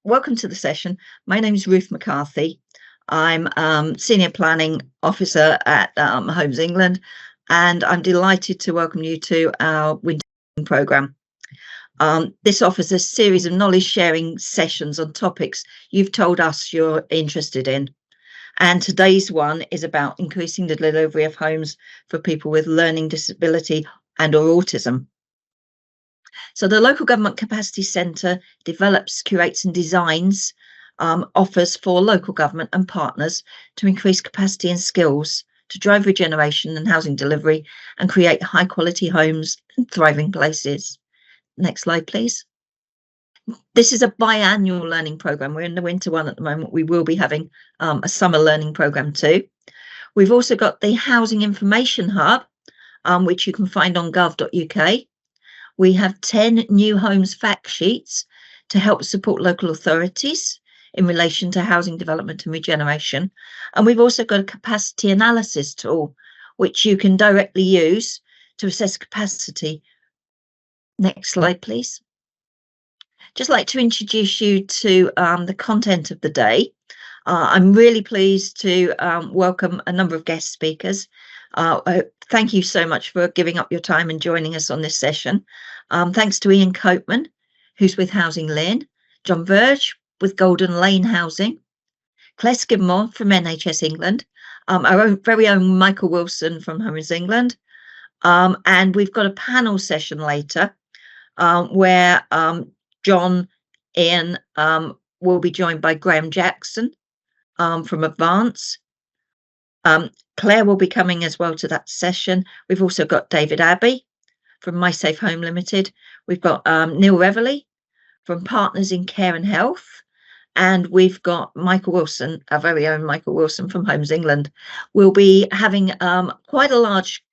welcome to the session. My name is Ruth McCarthy. I'm Senior Planning Officer at Homes England, and I'm delighted to welcome you to our winter programme. This offers a series of knowledge sharing sessions on topics you've told us you're interested in. And today's one is about increasing the delivery of homes for people with learning disability and or autism. So the Local Government Capacity Centre develops, curates and designs offers for local government and partners to increase capacity and skills to drive regeneration and housing delivery and create high quality homes and thriving places. Next slide, please. This is a biannual learning programme. We're in the winter one at the moment. We will be having a summer learning programme too. We've also got the Housing Information Hub, which you can find on gov.uk. We have 10 new homes fact sheets to help support local authorities in relation to housing development and regeneration. And we've also got a capacity analysis tool, which you can directly use to assess capacity. Next slide, please. Just like to introduce you to the content of the day. I'm really pleased to welcome a number of guest speakers. Thank you so much for giving up your time and joining us on this session. Thanks to Ian Copeman, who's with Housing Lynn, John Verge with Golden Lane Housing, Claire Skidmore from NHS England, our very own Michael Wilson from Homes England, and we've got a panel session later where John, Ian will be joined by Graham Jackson from Advance. Claire will be coming as well to that session. We've also got David Abbey from My Safe Home Limited. We've got Neil Reveley from Partners in Care and Health. And we've got Michael Wilson, our very own Michael Wilson from Homes England. We'll be having quite a large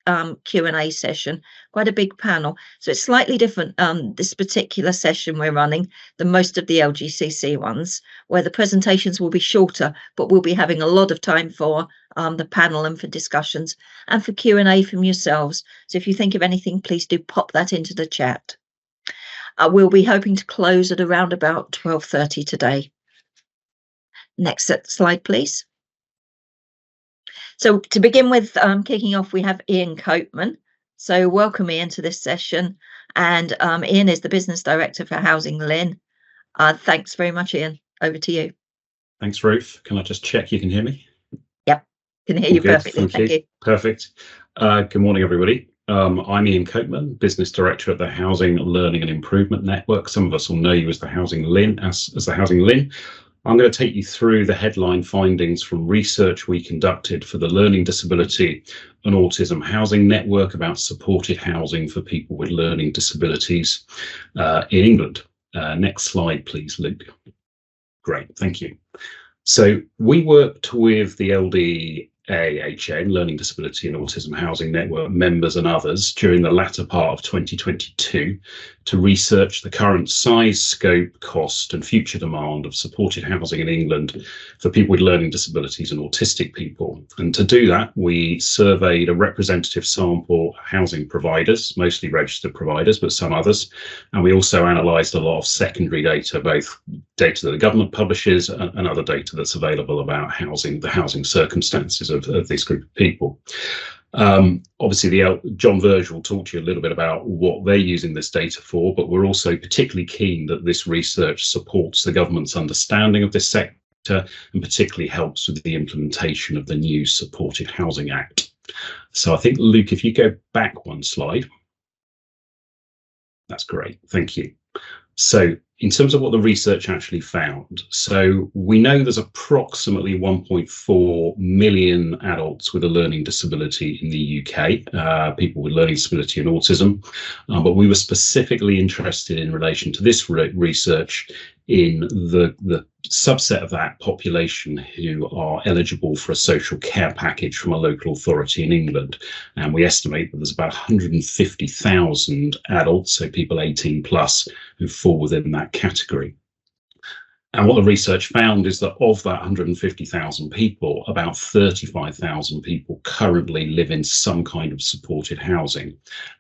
Q&A session, quite a big panel. So it's slightly different, this particular session we're running, than most of the LGCC ones, where the presentations will be shorter, but we'll be having a lot of time for the panel and for discussions and for Q&A from yourselves. So if you think of anything, please do pop that into the chat. We'll be hoping to close at around about 12:30 today. Next slide, please. So to begin with, kicking off, we have Ian Copeman. So welcome, Ian, to this session. And Ian is the Business Director for Housing Lynn. Thanks very much, Ian. Over to you. Thanks, Ruth. Can I just check you can hear me? Yep, can hear you perfectly. Thank you. Perfect. Good morning, everybody. I'm Ian Copeman, Business Director at the Housing Learning and Improvement Network. Some of us will know you as the Housing Lynn, as the Housing Lynn. I'm going to take you through the headline findings from research we conducted for the Learning Disability and Autism Housing Network about supported housing for people with learning disabilities in England. Next slide, please, Luke. Great, thank you. So we worked with the LDAHN, Learning Disability and Autism Housing Network members and others during the latter part of 2022 to research the current size, scope, cost and future demand of supported housing in England for people with learning disabilities and autistic people. And to do that, we surveyed a representative sample of housing providers, mostly registered providers, but some others. And we also analysed a lot of secondary data, both data that the government publishes and other data that's available about housing, the housing circumstances of this group of people. Obviously, John Verge will talk to you a little bit about what they're using this data for, but we're also particularly keen that this research supports the government's understanding of this sector and particularly helps with the implementation of the new Supported Housing Act. So I think, Luke, if you go back one slide. That's great, thank you. So in terms of what the research actually found, so we know there's approximately 1.4 million adults with a learning disability in the UK, people with learning disability and autism, but we were specifically interested in relation to this research in the subset of that population who are eligible for a social care package from a local authority in England. And we estimate that there's about 150,000 adults, so people 18 plus, who fall within that category. And what the research found is that of that 150,000 people, about 35,000 people currently live in some kind of supported housing.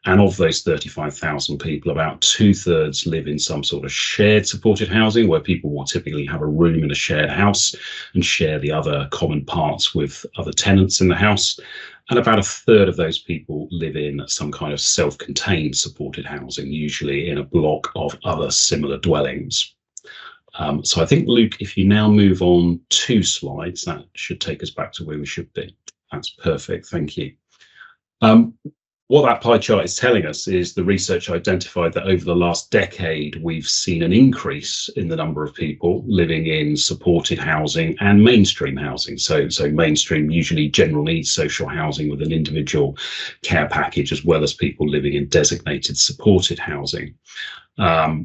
And of those 35,000 people, about 2/3 live in some sort of shared supported housing, where people will typically have a room in a shared house and share the other common parts with other tenants in the house. And about 1/3 of those people live in some kind of self-contained supported housing, usually in a block of other similar dwellings. So I think, Luke, if you now move on 2 slides, that should take us back to where we should be. That's perfect. Thank you. What that pie chart is telling us is the research identified that over the last decade, we've seen an increase in the number of people living in supported housing and mainstream housing. So mainstream, usually general needs social housing with an individual care package, as well as people living in designated supported housing.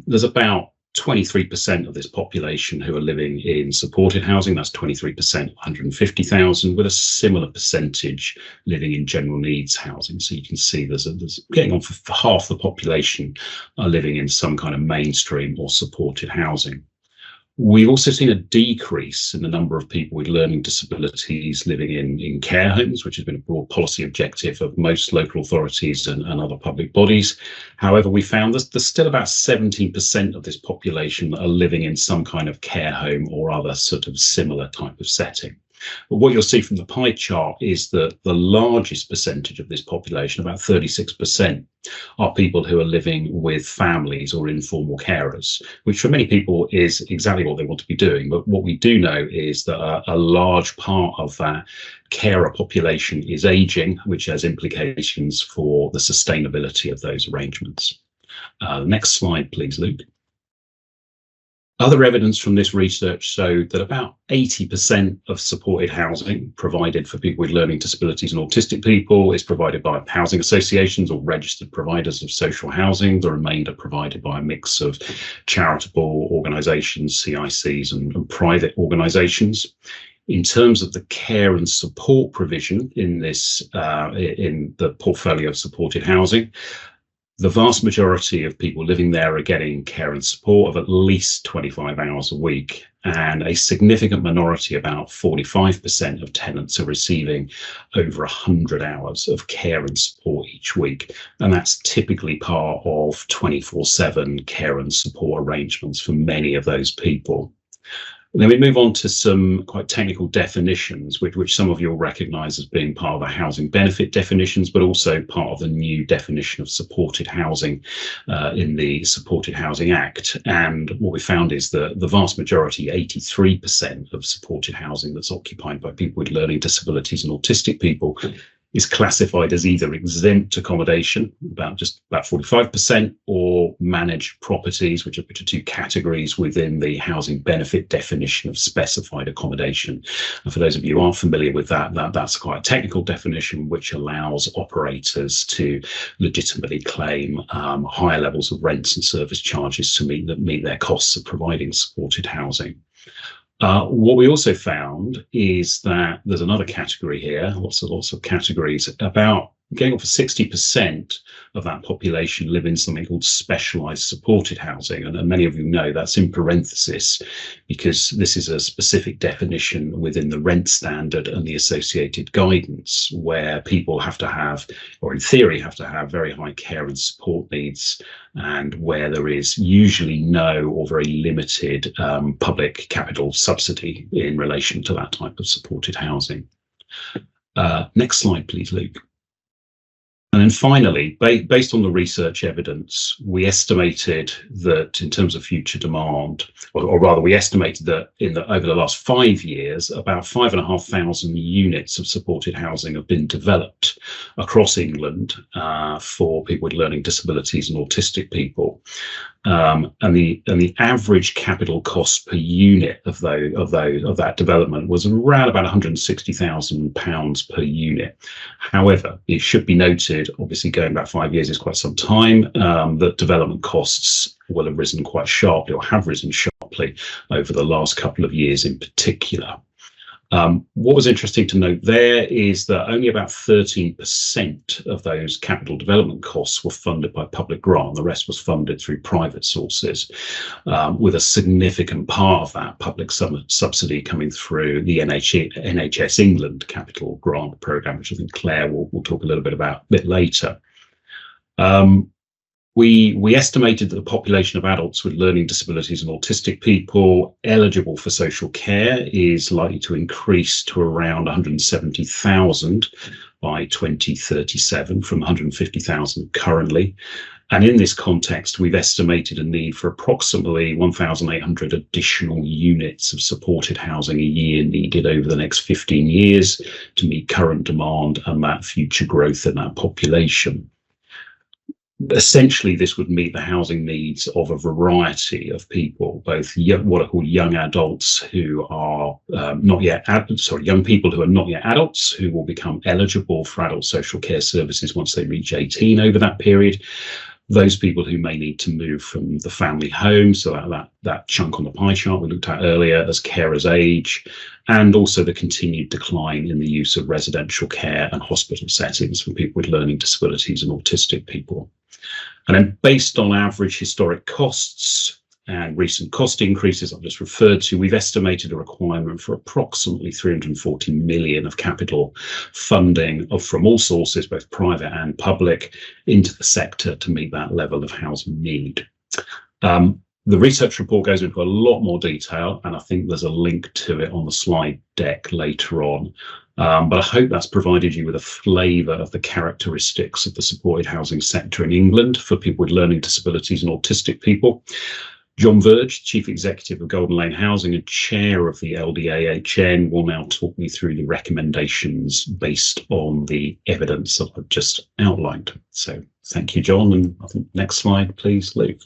There's about 23% of this population who are living in supported housing. That's 23%, 150,000, with a similar percentage living in general needs housing. So you can see there's getting on for half the population are living in some kind of mainstream or supported housing. We've also seen a decrease in the number of people with learning disabilities living in care homes, which has been a broad policy objective of most local authorities and other public bodies. However, we found there's still about 17% of this population that are living in some kind of care home or other sort of similar type of setting. But what you'll see from the pie chart is that the largest percentage of this population, about 36%, are people who are living with families or informal carers, which for many people is exactly what they want to be doing. But what we do know is that a large part of that carer population is aging, which has implications for the sustainability of those arrangements. Next slide, please, Luke. Other evidence from this research showed that about 80% of supported housing provided for people with learning disabilities and autistic people is provided by housing associations or registered providers of social housing. The remainder provided by a mix of charitable organisations, CICs and private organisations. In terms of the care and support provision in this, in the portfolio of supported housing, the vast majority of people living there are getting care and support of at least 25 hours a week, and a significant minority, about 45% of tenants, are receiving over 100 hours of care and support each week. And that's typically part of 24/7 care and support arrangements for many of those people. And then we move on to some quite technical definitions, which some of you will recognise as being part of the housing benefit definitions, but also part of the new definition of supported housing in the Supported Housing Act. And what we found is that the vast majority, 83% of supported housing that's occupied by people with learning disabilities and autistic people, is classified as either exempt accommodation, about 45%, or managed properties, which are 2 categories within the housing benefit definition of specified accommodation. And for those of you who aren't familiar with that's quite a technical definition, which allows operators to legitimately claim higher levels of rents and service charges to meet their costs of providing supported housing. What we also found is that there's another category here, lots of categories, about getting up for 60% of that population live in something called specialised supported housing. And many of you know that's in parenthesis because this is a specific definition within the rent standard and the associated guidance, where people have to have, or in theory have to have, very high care and support needs, and where there is usually no or very limited public capital subsidy in relation to that type of supported housing. Next slide, please, Luke. And then finally, based on the research evidence, we estimated that in terms of future demand, or rather we estimated that over the last 5 years, about 5,500 units of supported housing have been developed across England for people with learning disabilities and autistic people. And the average capital cost per unit of that development was around about £160,000 per unit. However, it should be noted, obviously going back 5 years is quite some time, that development costs will have risen quite sharply, or have risen sharply over the last couple of years in particular. What was interesting to note there is that only about 13% of those capital development costs were funded by public grant. The rest was funded through private sources, with a significant part of that public subsidy coming through the NHS England capital grant programme, which I think Claire will talk a little bit about a bit later. We estimated that the population of adults with learning disabilities and autistic people eligible for social care is likely to increase to around 170,000 by 2037 from 150,000 currently. And in this context, we've estimated a need for approximately 1,800 additional units of supported housing a year needed over the next 15 years to meet current demand and that future growth in that population. Essentially, this would meet the housing needs of a variety of people, both what are called young adults who are young people who are not yet adults, who will become eligible for adult social care services once they reach 18 over that period. Those people who may need to move from the family home, so that chunk on the pie chart we looked at earlier as carers age, and also the continued decline in the use of residential care and hospital settings for people with learning disabilities and autistic people. And then based on average historic costs and recent cost increases I've just referred to, we've estimated a requirement for approximately 340 million of capital funding from all sources, both private and public, into the sector to meet that level of housing need. The research report goes into a lot more detail, and I think there's a link to it on the slide deck later on. But I hope that's provided you with a flavour of the characteristics of the supported housing sector in England for people with learning disabilities and autistic people. John Verge, Chief Executive of Golden Lane Housing and Chair of the LDAHN, will now talk me through the recommendations based on the evidence that I've just outlined. So thank you, John. And I think next slide, please, Luke.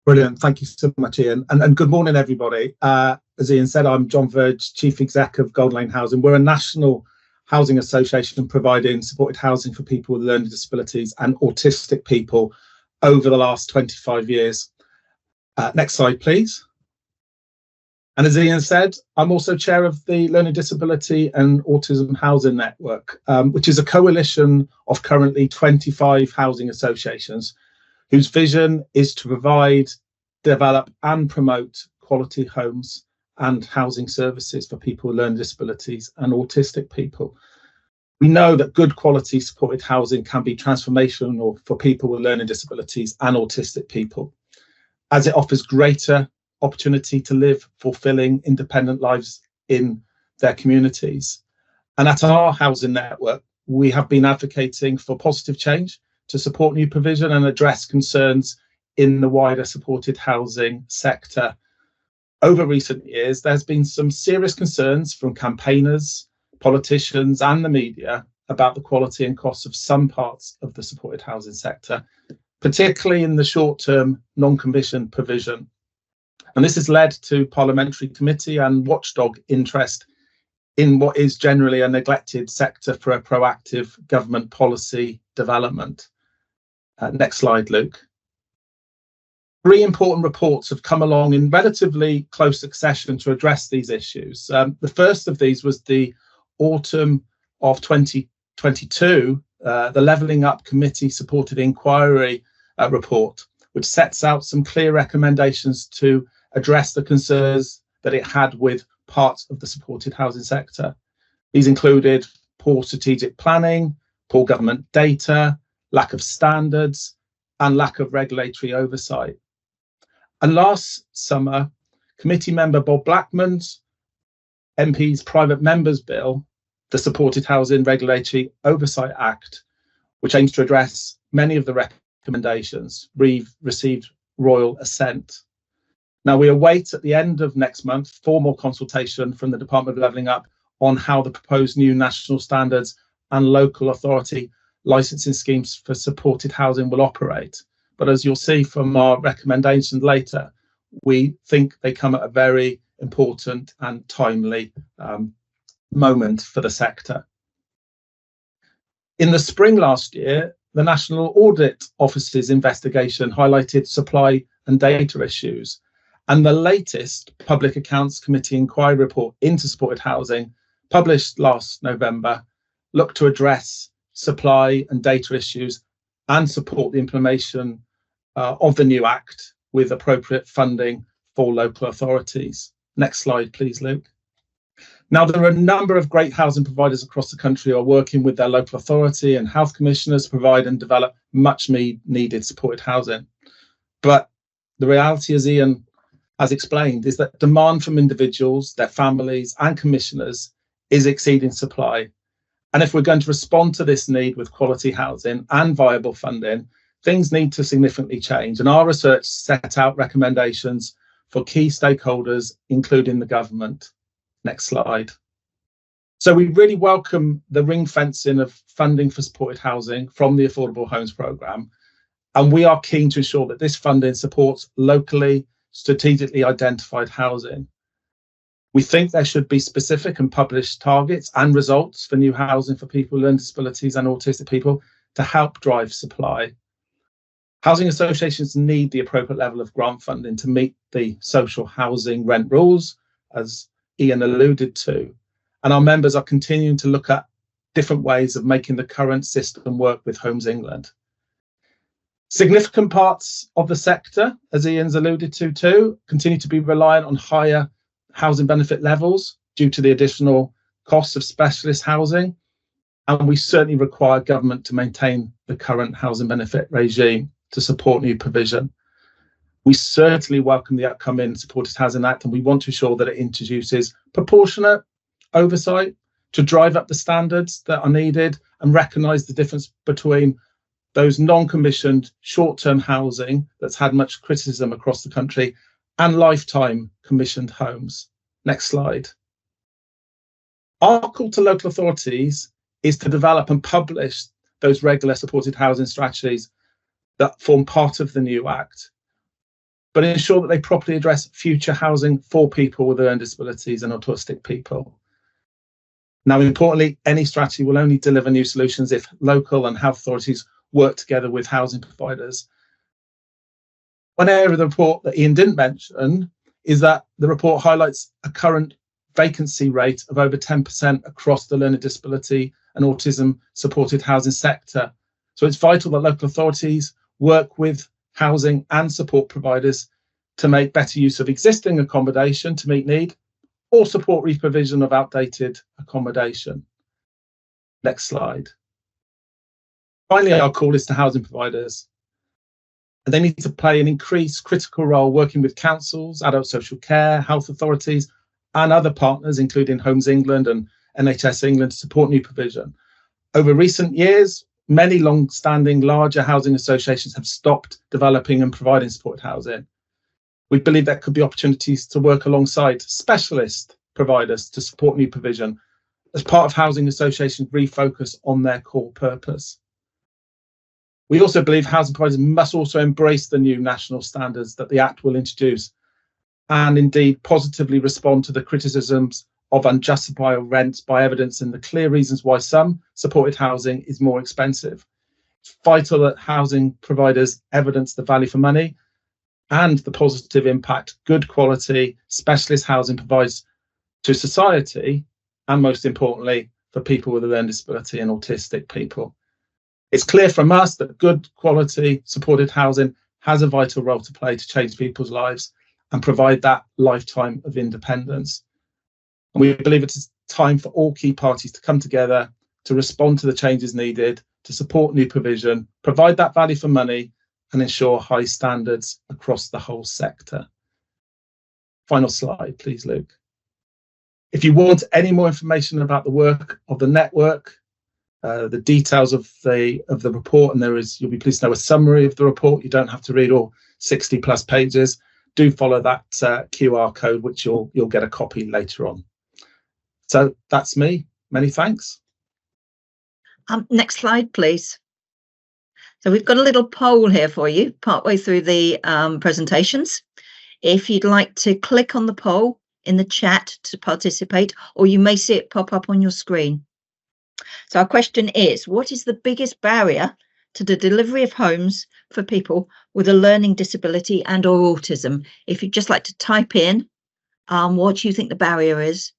Brilliant. Thank you so much, Ian. And good morning, everybody. As Ian said, I'm John Verge, Chief Exec of Golden Lane Housing. We're a national housing association providing supported housing for people with learning disabilities and autistic people over the last 25 years. Next slide, please. And as Ian said, I'm also chair of the Learning Disability and Autism Housing Network, which is a coalition of currently 25 housing associations whose vision is to provide, develop and promote quality homes and housing services for people with learning disabilities and autistic people. We know that good quality supported housing can be transformational for people with learning disabilities and autistic people, as it offers greater opportunity to live fulfilling, independent lives in their communities. And at our housing network, we have been advocating for positive change to support new provision and address concerns in the wider supported housing sector. Over recent years, there's been some serious concerns from campaigners, politicians and the media about the quality and costs of some parts of the supported housing sector, particularly in the short-term non-commissioned provision. And this has led to parliamentary committee and watchdog interest in what is generally a neglected sector for a proactive government policy development. Next slide, Luke. 3 important reports have come along in relatively close succession to address these issues. The first of these was the autumn of 2022, the Levelling Up Committee Supported Inquiry report, which sets out some clear recommendations to address the concerns that it had with parts of the supported housing sector. These included poor strategic planning, poor government data, lack of standards, and lack of regulatory oversight. And last summer, committee member Bob Blackman's MP's Private Members Bill, the Supported Housing Regulatory Oversight Act, which aims to address many of the recommendations, received royal assent. Now, we await at the end of next month formal consultation from the Department of Levelling Up on how the proposed new national standards and local authority licensing schemes for supported housing will operate. But as you'll see from our recommendations later, we think they come at a very important and timely moment for the sector. In the spring last year, the National Audit Office's investigation highlighted supply and data issues. And the latest Public Accounts Committee inquiry report into supported housing, published last November, looked to address supply and data issues and support the implementation of the new Act with appropriate funding for local authorities. Next slide, please, Luke. Now, there are a number of great housing providers across the country who are working with their local authority and health commissioners to provide and develop much needed supported housing. But the reality, as Ian has explained, is that demand from individuals, their families and commissioners is exceeding supply. And if we're going to respond to this need with quality housing and viable funding, things need to significantly change. And our research set out recommendations for key stakeholders, including the government. Next slide. So we really welcome the ring fencing of funding for supported housing from the Affordable Homes Programme. And we are keen to ensure that this funding supports locally, strategically identified housing. We think there should be specific and published targets and results for new housing for people with learning disabilities and autistic people to help drive supply. Housing associations need the appropriate level of grant funding to meet the social housing rent rules, as Ian alluded to. And our members are continuing to look at different ways of making the current system work with Homes England. Significant parts of the sector, as Ian's alluded to too, continue to be reliant on higher housing benefit levels due to the additional costs of specialist housing. And we certainly require government to maintain the current housing benefit regime to support new provision. We certainly welcome the upcoming Supported Housing Act, and we want to ensure that it introduces proportionate oversight to drive up the standards that are needed and recognise the difference between those non-commissioned short-term housing that's had much criticism across the country and lifetime commissioned homes. Next slide. Our call to local authorities is to develop and publish those regular supported housing strategies that form part of the new Act, but ensure that they properly address future housing for people with learning disabilities and autistic people. Now, importantly, any strategy will only deliver new solutions if local and health authorities work together with housing providers. One area of the report that Ian didn't mention is that the report highlights a current vacancy rate of over 10% across the learning disability and autism supported housing sector. So it's vital that local authorities work with housing and support providers to make better use of existing accommodation to meet need or support reprovision of outdated accommodation. Next slide. Finally, our call is to housing providers. They need to play an increased critical role working with councils, adult social care, health authorities, and other partners, including Homes England and NHS England, to support new provision. Over recent years, many long-standing larger housing associations have stopped developing and providing supported housing. We believe there could be opportunities to work alongside specialist providers to support new provision as part of housing associations refocus on their core purpose. We also believe housing providers must also embrace the new national standards that the Act will introduce and indeed positively respond to the criticisms of unjustifiable rents by evidencing the clear reasons why some supported housing is more expensive. It's vital that housing providers evidence the value for money and the positive impact good quality specialist housing provides to society, and most importantly, for people with a learning disability and autistic people. It's clear from us that good quality supported housing has a vital role to play to change people's lives and provide that lifetime of independence. And we believe it is time for all key parties to come together to respond to the changes needed, to support new provision, provide that value for money, and ensure high standards across the whole sector. Final slide, please, Luke. If you want any more information about the work of the network, the details of the report, and you'll be pleased to know a summary of the report. You don't have to read all 60 plus pages. Do follow that QR code, which you'll get a copy later on. So that's me. Many thanks. Next slide, please. So we've got a little poll here for you partway through the presentations. If you'd like to click on the poll in the chat to participate, or you may see it pop up on your screen. So our question is, what is the biggest barrier to the delivery of homes for people with a learning disability and or autism. If you'd just like to type in what you think the barrier is.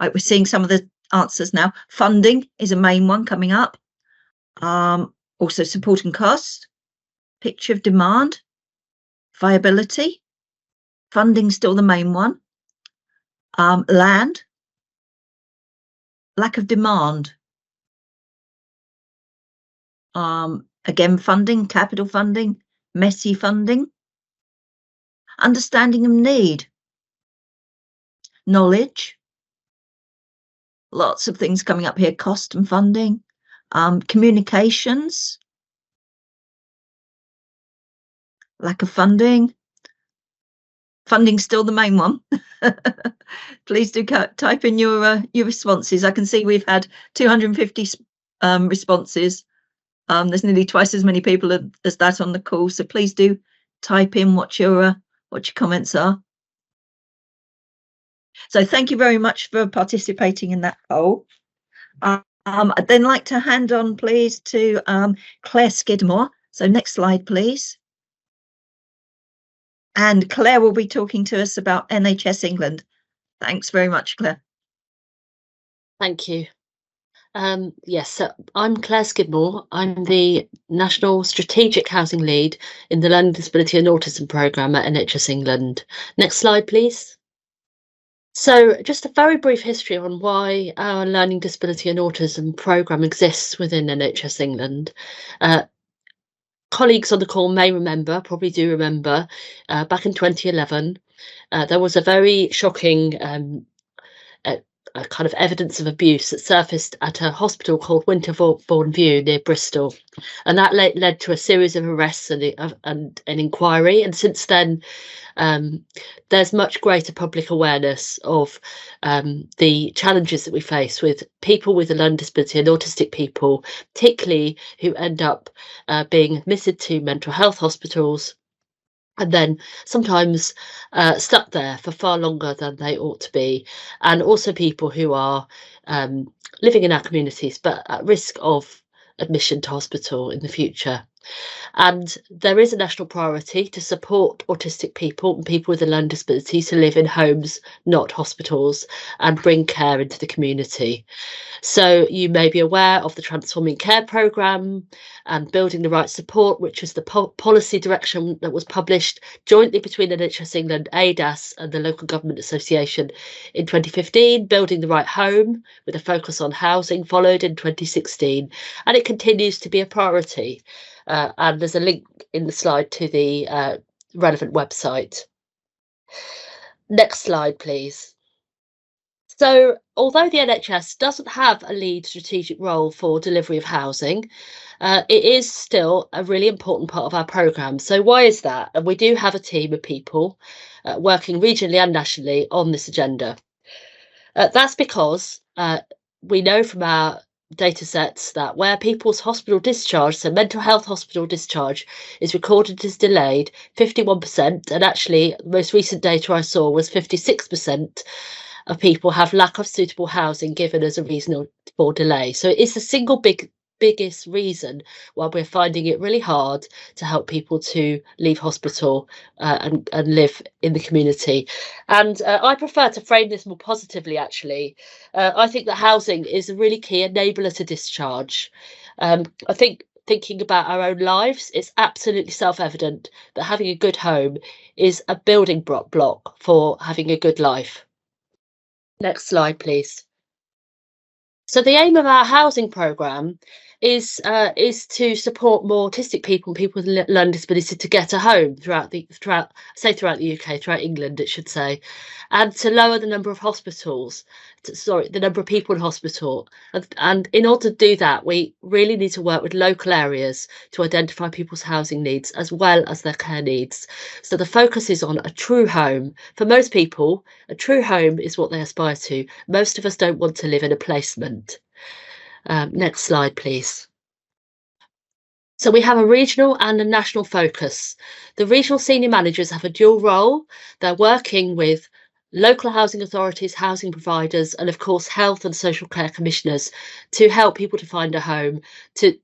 Right, we're seeing some of the answers now. Funding is a main one coming up. Also support and cost, picture of demand, viability, funding still the main one. Land, lack of demand. Again, funding, capital funding, messy funding, understanding of need, knowledge, lots of things coming up here, cost and funding, communications, lack of funding, funding still the main one. Please do type in your responses. I can see we've had 250 responses. There's nearly twice as many people as that on the call, so please do type in what your comments are. So thank you very much for participating in that poll. I'd then like to hand on, please, to Claire Skidmore. So next slide, please. And Claire will be talking to us about NHS England. Thanks very much, Claire. Thank you. Yes, so I'm Claire Skidmore. I'm the National Strategic Housing Lead in the Learning Disability and Autism Programme at NHS England. Next slide, please. So just a very brief history on why our Learning Disability and Autism Programme exists within NHS England. Colleagues on the call may remember, probably do remember, back in 2011, there was a very shocking kind of evidence of abuse that surfaced at a hospital called Winterbourne View near Bristol, and that led to a series of arrests and an inquiry. And since then, there's much greater public awareness of the challenges that we face with people with a learning disability and autistic people, particularly who end up being admitted to mental health hospitals and then sometimes stuck there for far longer than they ought to be, and also people who are living in our communities but at risk of admission to hospital in the future. And there is a national priority to support autistic people and people with a learning disability to live in homes, not hospitals, and bring care into the community. So you may be aware of the Transforming Care programme and Building the Right Support, which is the policy direction that was published jointly between NHS England, ADAS and the Local Government Association in 2015. Building the Right Home, with a focus on housing, followed in 2016, and it continues to be a priority. And there's a link in the slide to the relevant website. Next slide, please. So, although the NHS doesn't have a lead strategic role for delivery of housing, it is still a really important part of our programme. So why is that? And we do have a team of people working regionally and nationally on this agenda. That's because we know from our data sets that where people's hospital discharge, so mental health hospital discharge, is recorded as delayed, 51%, and actually the most recent data I saw was 56% of people have lack of suitable housing given as a reason for delay. So it's the single biggest reason why we're finding it really hard to help people to leave hospital and live in the community. And I prefer to frame this more positively, actually. I think that housing is a really key enabler to discharge. I think thinking about our own lives, it's absolutely self-evident that having a good home is a building block for having a good life. Next slide, please. So the aim of our housing programme is to support more autistic people and people with learning disability to get a home throughout the UK, throughout England, it should say, and to lower the number of the number of people in hospital. And in order to do that, we really need to work with local areas to identify people's housing needs as well as their care needs. So the focus is on a true home. For most people, a true home is what they aspire to. Most of us don't want to live in a placement. Next slide, please. So we have a regional and a national focus. The regional senior managers have a dual role. They're working with local housing authorities, housing providers, and of course health and social care commissioners to help people to find a home, to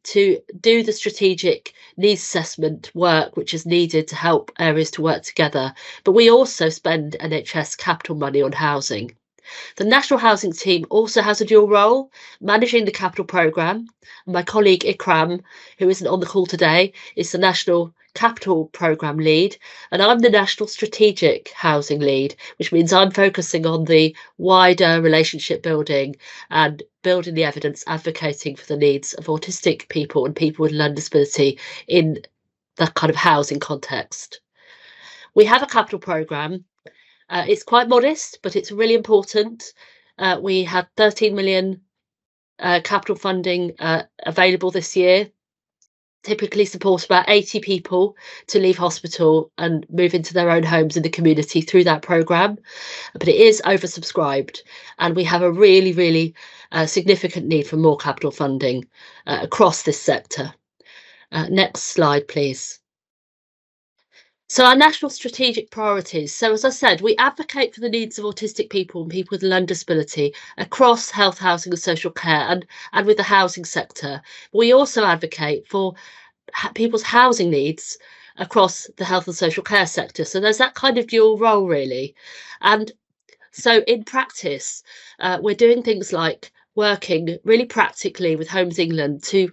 do the strategic needs assessment work which is needed to help areas to work together. But we also spend NHS capital money on housing. The National Housing Team also has a dual role, managing the capital programme. My colleague Ikram, who isn't on the call today, is the National Capital Programme lead, and I'm the National Strategic Housing lead, which means I'm focusing on the wider relationship building and building the evidence, advocating for the needs of autistic people and people with learning disability in that kind of housing context. We have a capital programme. It's quite modest, but it's really important. We had 13 million capital funding available this year, typically support about 80 people to leave hospital and move into their own homes in the community through that programme. But it is oversubscribed, and we have a really, really significant need for more capital funding across this sector. Next slide, please. So our national strategic priorities. So as I said, we advocate for the needs of autistic people and people with learning disability across health, housing and social care and with the housing sector. We also advocate for people's housing needs across the health and social care sector. So there's that kind of dual role really. And so in practice, we're doing things like working really practically with Homes England to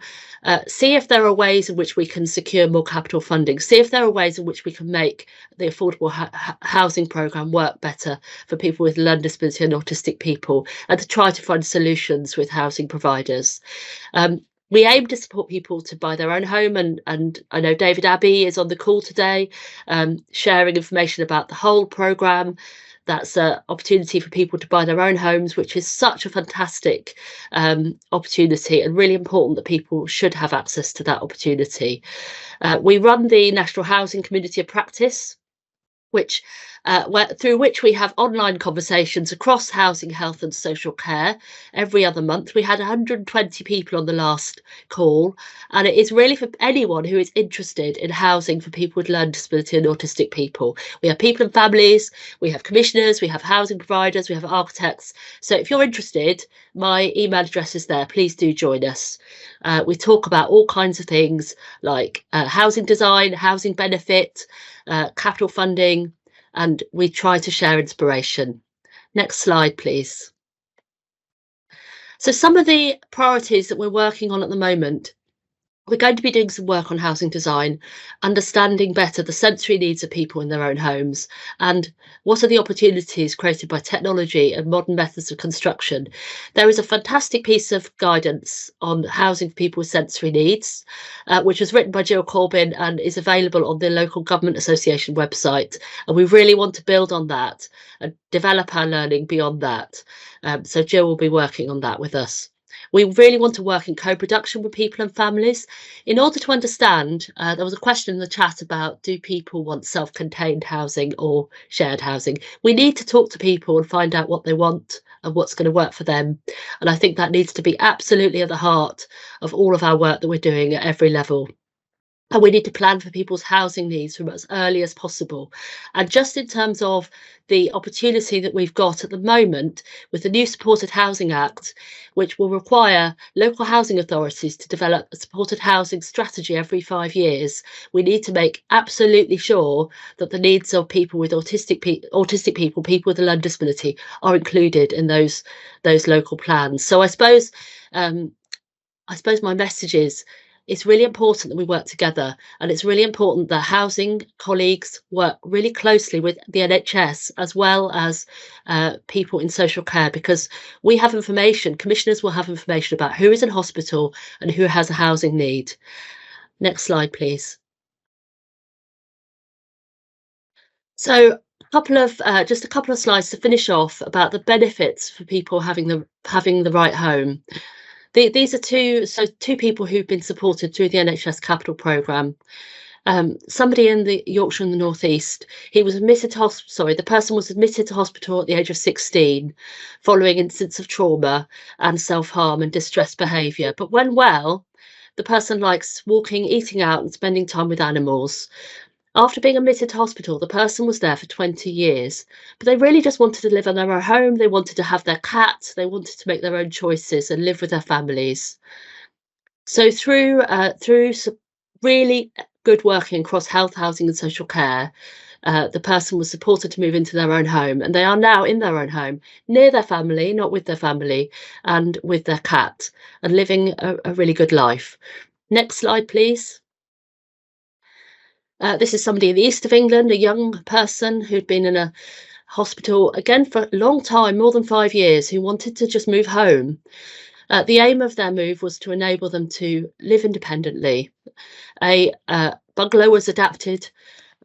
see if there are ways in which we can secure more capital funding, see if there are ways in which we can make the affordable housing programme work better for people with learning disability and autistic people, and to try to find solutions with housing providers. We aim to support people to buy their own home, and I know David Abbey is on the call today, sharing information about the whole programme. That's an opportunity for people to buy their own homes, which is such a fantastic opportunity, and really important that people should have access to that opportunity. We run the National Housing Community of Practice, through which we have online conversations across housing, health and social care every other month. We had 120 people on the last call, and it is really for anyone who is interested in housing for people with learning disability and autistic people. We have people and families, we have commissioners, we have housing providers, we have architects. So if you're interested, my email address is there. Please do join us. We talk about all kinds of things like housing design, housing benefit, capital funding, and we try to share inspiration. Next slide, please. So some of the priorities that we're working on at the moment, we're going to be doing some work on housing design, understanding better the sensory needs of people in their own homes, and what are the opportunities created by technology and modern methods of construction. There is a fantastic piece of guidance on housing for people with sensory needs, which was written by Jill Corbyn and is available on the Local Government Association website. And we really want to build on that and develop our learning beyond that. So Jill will be working on that with us. We really want to work in co-production with people and families in order to understand. There was a question in the chat about, do people want self-contained housing or shared housing? We need to talk to people and find out what they want and what's going to work for them. And I think that needs to be absolutely at the heart of all of our work that we're doing at every level. And we need to plan for people's housing needs from as early as possible. And just in terms of the opportunity that we've got at the moment with the new Supported Housing Act, which will require local housing authorities to develop a supported housing strategy every 5 years, we need to make absolutely sure that the needs of people with autistic people, people with a learning disability, are included in those local plans. So I suppose my message is, it's really important that we work together, and it's really important that housing colleagues work really closely with the NHS as well as people in social care, because we have information, commissioners will have information about who is in hospital and who has a housing need. Next slide, please. So just a couple of slides to finish off about the benefits for people having the right home. These are two people who've been supported through the NHS Capital Programme. Somebody in the Yorkshire and the North East, the person was admitted to hospital at the age of 16 following incidents of trauma and self-harm and distressed behaviour. But when well, the person likes walking, eating out and spending time with animals. After being admitted to hospital, the person was there for 20 years, but they really just wanted to live in their own home. They wanted to have their cat. They wanted to make their own choices and live with their families. So through some really good working across health, housing and social care, the person was supported to move into their own home, and they are now in their own home, near their family, not with their family, and with their cat, and living a really good life. Next slide, please. This is somebody in the east of England, a young person who'd been in a hospital again for a long time, more than 5 years, who wanted to just move home. The aim of their move was to enable them to live independently. A bungalow was adapted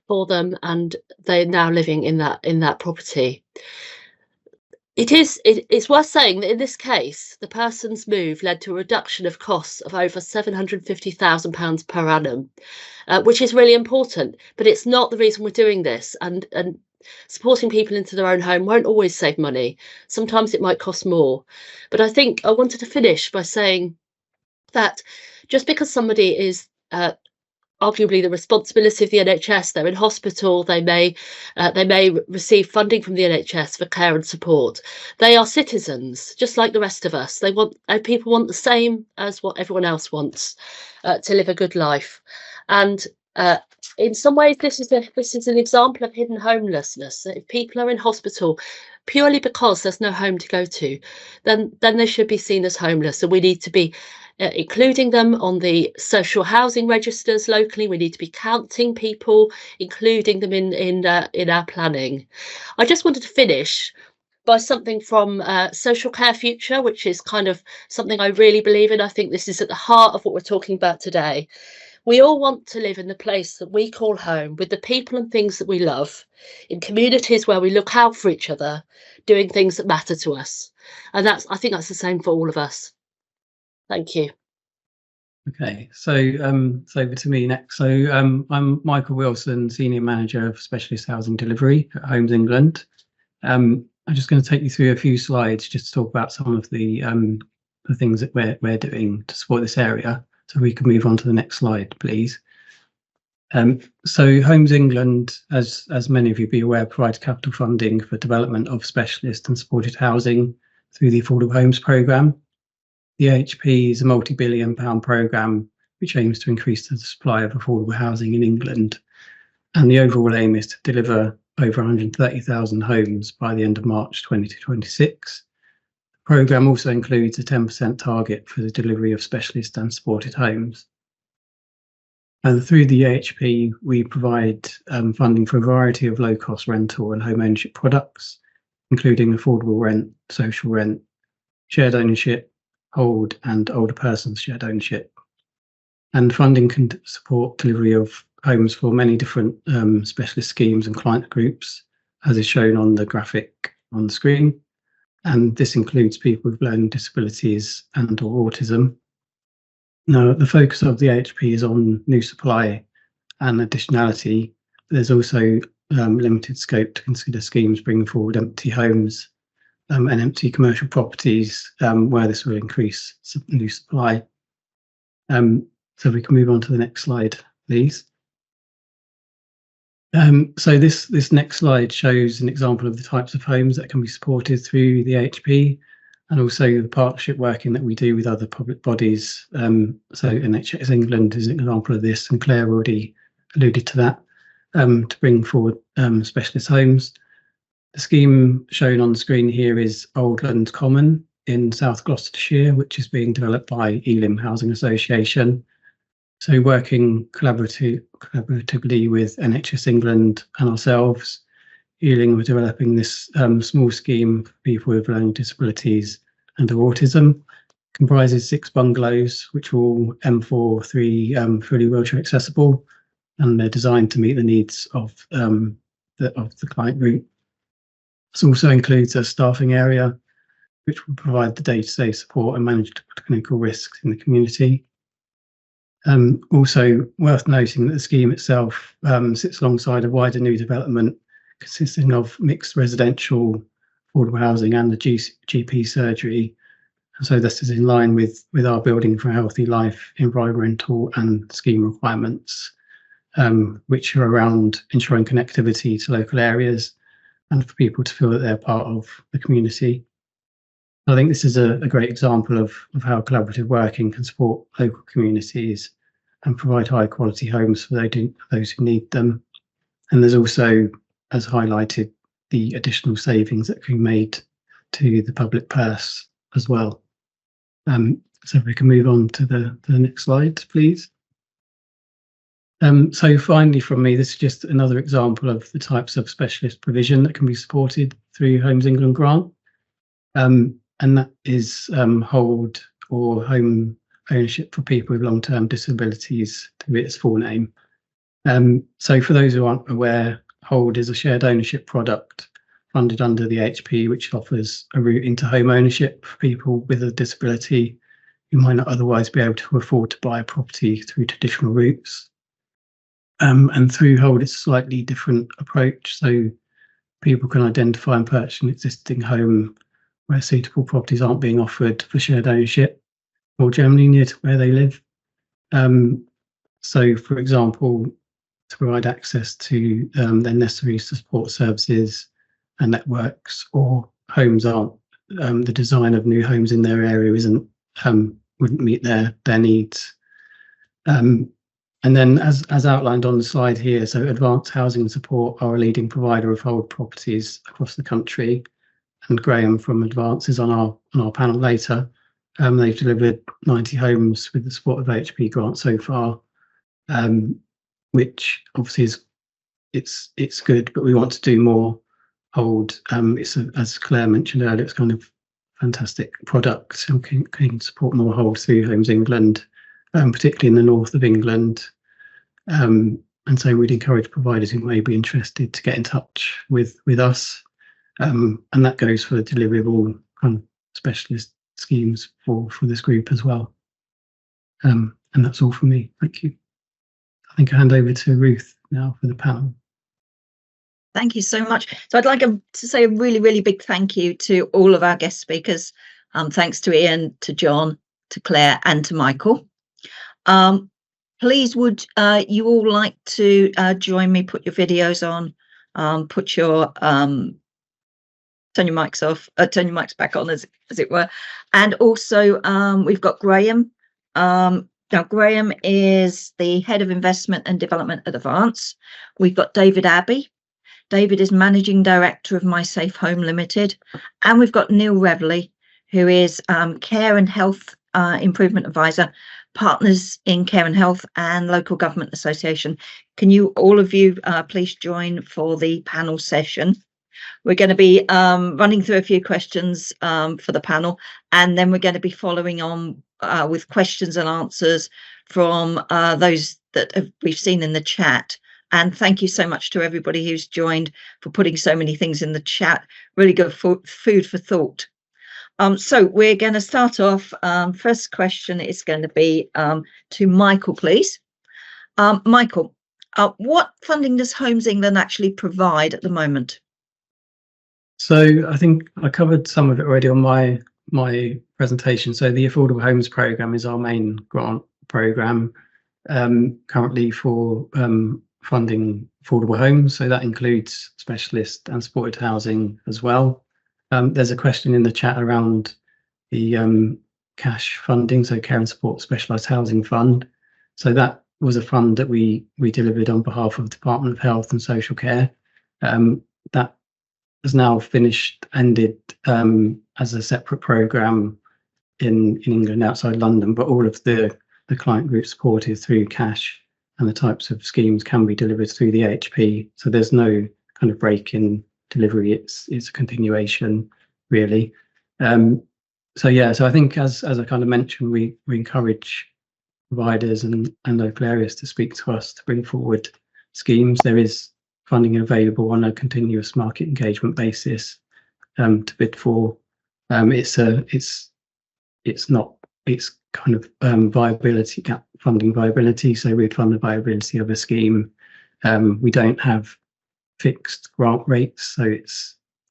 for them, and they're now living in that property. It's worth saying that in this case, the person's move led to a reduction of costs of over £750,000 per annum, which is really important. But it's not the reason we're doing this, and supporting people into their own home won't always save money. Sometimes it might cost more. But I think I wanted to finish by saying that just because somebody is arguably the responsibility of the NHS, they're in hospital, they may receive funding from the NHS for care and support. They are citizens, just like the rest of us. People want the same as what everyone else wants, to live a good life. And in some ways, this is an example of hidden homelessness. If people are in hospital purely because there's no home to go to, then they should be seen as homeless, and we need to be including them on the social housing registers locally. We need to be counting people, including them in our planning. I just wanted to finish by something from Social Care Future, which is kind of something I really believe in. I think this is at the heart of what we're talking about today. We all want to live in the place that we call home, with the people and things that we love, in communities where we look out for each other, doing things that matter to us. And I think that's the same for all of us. Thank you. Okay, so over to me next. So I'm Michael Wilson, Senior Manager of Specialist Housing Delivery at Homes England. I'm just going to take you through a few slides just to talk about some of the things that we're doing to support this area. So we can move on to the next slide, please. So Homes England, as many of you be aware, provides capital funding for development of specialist and supported housing through the Affordable Homes Programme. The AHP is a multi-billion-pound programme which aims to increase the supply of affordable housing in England, and the overall aim is to deliver over 130,000 homes by the end of March 2026. The programme also includes a 10% target for the delivery of specialist and supported homes. And through the AHP, we provide funding for a variety of low-cost rental and home ownership products, including affordable rent, social rent, shared ownership, old and older persons shared ownership. And funding can support delivery of homes for many different specialist schemes and client groups, as is shown on the graphic on the screen. And this includes people with learning disabilities and or autism. Now, the focus of the AHP is on new supply and additionality. There's also limited scope to consider schemes bringing forward empty homes and empty commercial properties where this will increase new supply. So we can move on to the next slide, please. So this next slide shows an example of the types of homes that can be supported through the AHP, and also the partnership working that we do with other public bodies. So NHS England is an example of this, and Claire already alluded to that, to bring forward specialist homes. The scheme shown on the screen here is Oldland Common in South Gloucestershire, which is being developed by Elim Housing Association. So working collaboratively with NHS England and ourselves, Ealing were developing this small scheme for people with learning disabilities and autism. Comprises 6 bungalows, which are all M4-3 fully wheelchair accessible, and they're designed to meet the needs of the client group. This also includes a staffing area, which will provide the day-to-day support and manage clinical risks in the community. Also worth noting that the scheme itself sits alongside a wider new development consisting of mixed residential, affordable housing and the GP surgery. And so this is in line with our Building for a Healthy Life environmental and scheme requirements. which are around ensuring connectivity to local areas and for people to feel that they're part of the community. I think this is a great example of how collaborative working can support local communities and provide high quality homes for those who need them. And there's also, as highlighted, the additional savings that can be made to the public purse as well. So if we can move on to the next slide, please. So finally from me, this is just another example of the types of specialist provision that can be supported through Homes England grant. And that is hold or home ownership for people with long-term disabilities, to be its full name. So for those who aren't aware, hold is a shared ownership product funded under the HP, which offers a route into home ownership for people with a disability who might not otherwise be able to afford to buy a property through traditional routes. And through hold, it's a slightly different approach. So people can identify and purchase an existing home where suitable properties aren't being offered for shared ownership, or generally near to where they live. So, for example, to provide access to their necessary support services and networks, or homes aren't, the design of new homes in their area wouldn't meet their needs. And then as outlined on the slide here, so Advanced Housing and Support are a leading provider of hold properties across the country. And Graham from Advance is on our panel later. They've delivered 90 homes with the support of HP grant so far, which obviously it's good, but we want to do more hold. As Claire mentioned earlier, it's kind of fantastic product and can support more hold through Homes England, particularly in the north of England. And so we'd encourage providers who may be interested to get in touch with us. And that goes for the delivery of all kind of specialist schemes for this group as well. And that's all from me. Thank you. I think I hand over to Ruth now for the panel. Thank you so much. So I'd like to say a really, really big thank you to all of our guest speakers. Thanks to Ian, to John, to Claire, and to Michael. Please, would you all like to join me, put your videos on, put your turn your mics off, turn your mics back on, as it were. And also, we've got Graham. Now, Graham is the Head of Investment and Development at Advance. We've got David Abbey. David is Managing Director of My Safe Home Limited. And we've got Neil Reveley, who is Care and Health Improvement Advisor, Partners in Care and Health and Local Government Association. Can you, all of you, please join for the panel session? We're going to be running through a few questions for the panel, and then we're going to be following on with questions and answers from those that we've seen in the chat. And thank you so much to everybody who's joined for putting so many things in the chat. Really good food for thought. So we're going to start off. First question is going to be to Michael, please. Michael, what funding does Homes England actually provide at the moment? So I think I covered some of it already on my presentation. So the Affordable Homes Programme is our main grant programme currently for funding affordable homes. So that includes specialist and supported housing as well. There's a question in the chat around the cash funding, so Care and Support Specialised Housing Fund. So that was a fund that we delivered on behalf of the Department of Health and Social Care. That has now ended as a separate programme in England outside London, but all of the client group supported through cash, and the types of schemes can be delivered through the HP. So there's no kind of break in delivery. It's a continuation, really. So yeah, so I think as I kind of mentioned, we encourage providers and local areas to speak to us to bring forward schemes. There is funding available on a continuous market engagement basis to bid for. It's kind of viability gap funding viability. So we'd fund the viability of a scheme. We don't have fixed grant rates. So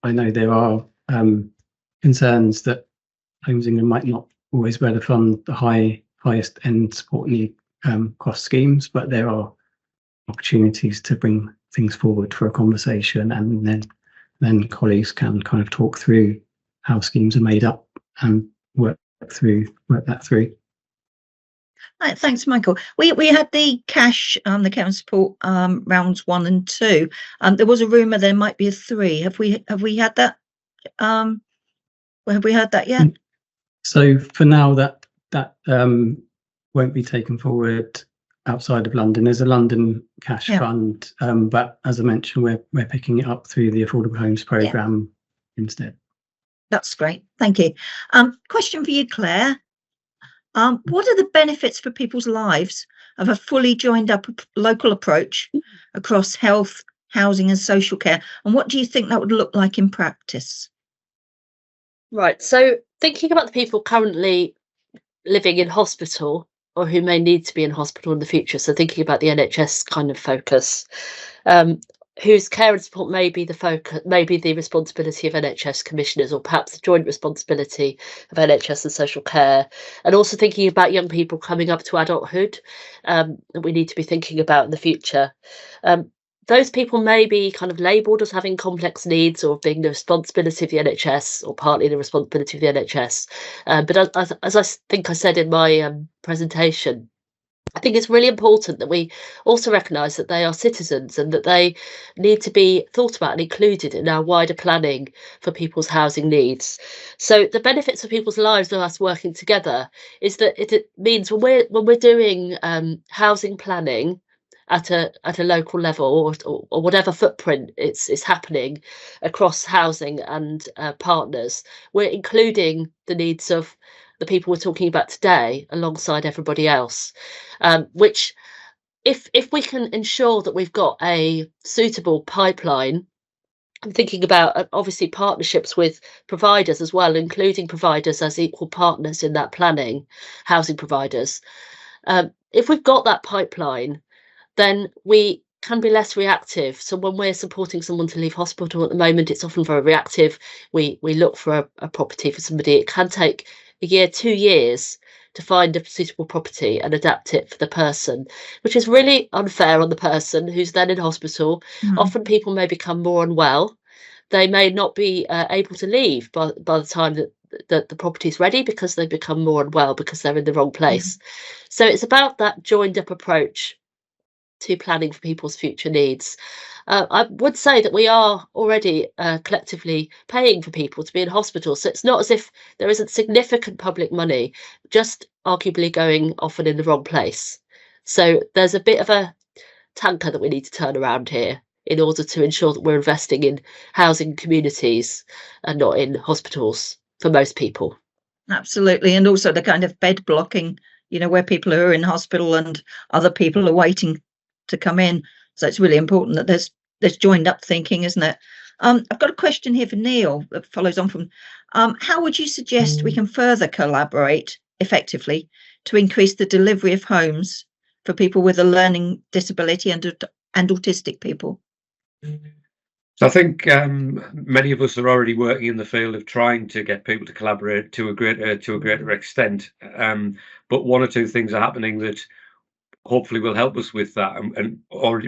I know there are concerns that Homes England might not always be able to fund the highest end support need cost schemes, but there are opportunities to bring things forward for a conversation, and then colleagues can kind of talk through how schemes are made up and work that through. Right, thanks, Michael. We had the cash, the care and support rounds 1 and 2. There was a rumour there might be a 3. Have we had that? Have we heard that yet? So for now, that won't be taken forward outside of London. There's a London cash fund, but as I mentioned, we're picking it up through the Affordable Homes Programme instead. That's great. Thank you. Question for you, Claire. What are the benefits for people's lives of a fully joined up local approach across health, housing and social care? And what do you think that would look like in practice? Right, so thinking about the people currently living in hospital or who may need to be in hospital in the future, so thinking about the NHS kind of focus, whose care and support may be the focus, maybe the responsibility of NHS commissioners, or perhaps the joint responsibility of NHS and social care, and also thinking about young people coming up to adulthood that we need to be thinking about in the future. Those people may be kind of labelled as having complex needs or being the responsibility of the NHS or partly the responsibility of the NHS. But as I think I said in my presentation, I think it's really important that we also recognise that they are citizens and that they need to be thought about and included in our wider planning for people's housing needs. So the benefits of people's lives of us working together is that it means when we're doing housing planning at a local level or whatever footprint it's happening across housing and partners, we're including the needs of the people we're talking about today alongside everybody else, which if we can ensure that we've got a suitable pipeline, I'm thinking about obviously partnerships with providers as well, including providers as equal partners in that planning, housing providers. If we've got that pipeline, then we can be less reactive. So when we're supporting someone to leave hospital at the moment, it's often very reactive. We look for a property for somebody. It can take a year, 2 years to find a suitable property and adapt it for the person, which is really unfair on the person who's then in hospital. Often people may become more unwell. They may not be able to leave by the time that the property is ready because they become more unwell because they're in the wrong place. So it's about that joined up approach to planning for people's future needs. I would say that we are already collectively paying for people to be in hospital, so it's not as if there isn't significant public money, just arguably going often in the wrong place. So there's a bit of a tanker that we need to turn around here in order to ensure that we're investing in housing communities and not in hospitals for most people. Absolutely, and also the kind of bed blocking, where people are in hospital and other people are waiting to come in. So it's really important that there's joined up thinking, isn't it? I've got a question here for Neil that follows on from how would you suggest we can further collaborate effectively to increase the delivery of homes for people with a learning disability and autistic people? So I think many of us are already working in the field of trying to get people to collaborate to a greater extent, but one or two things are happening that hopefully will help us with that. And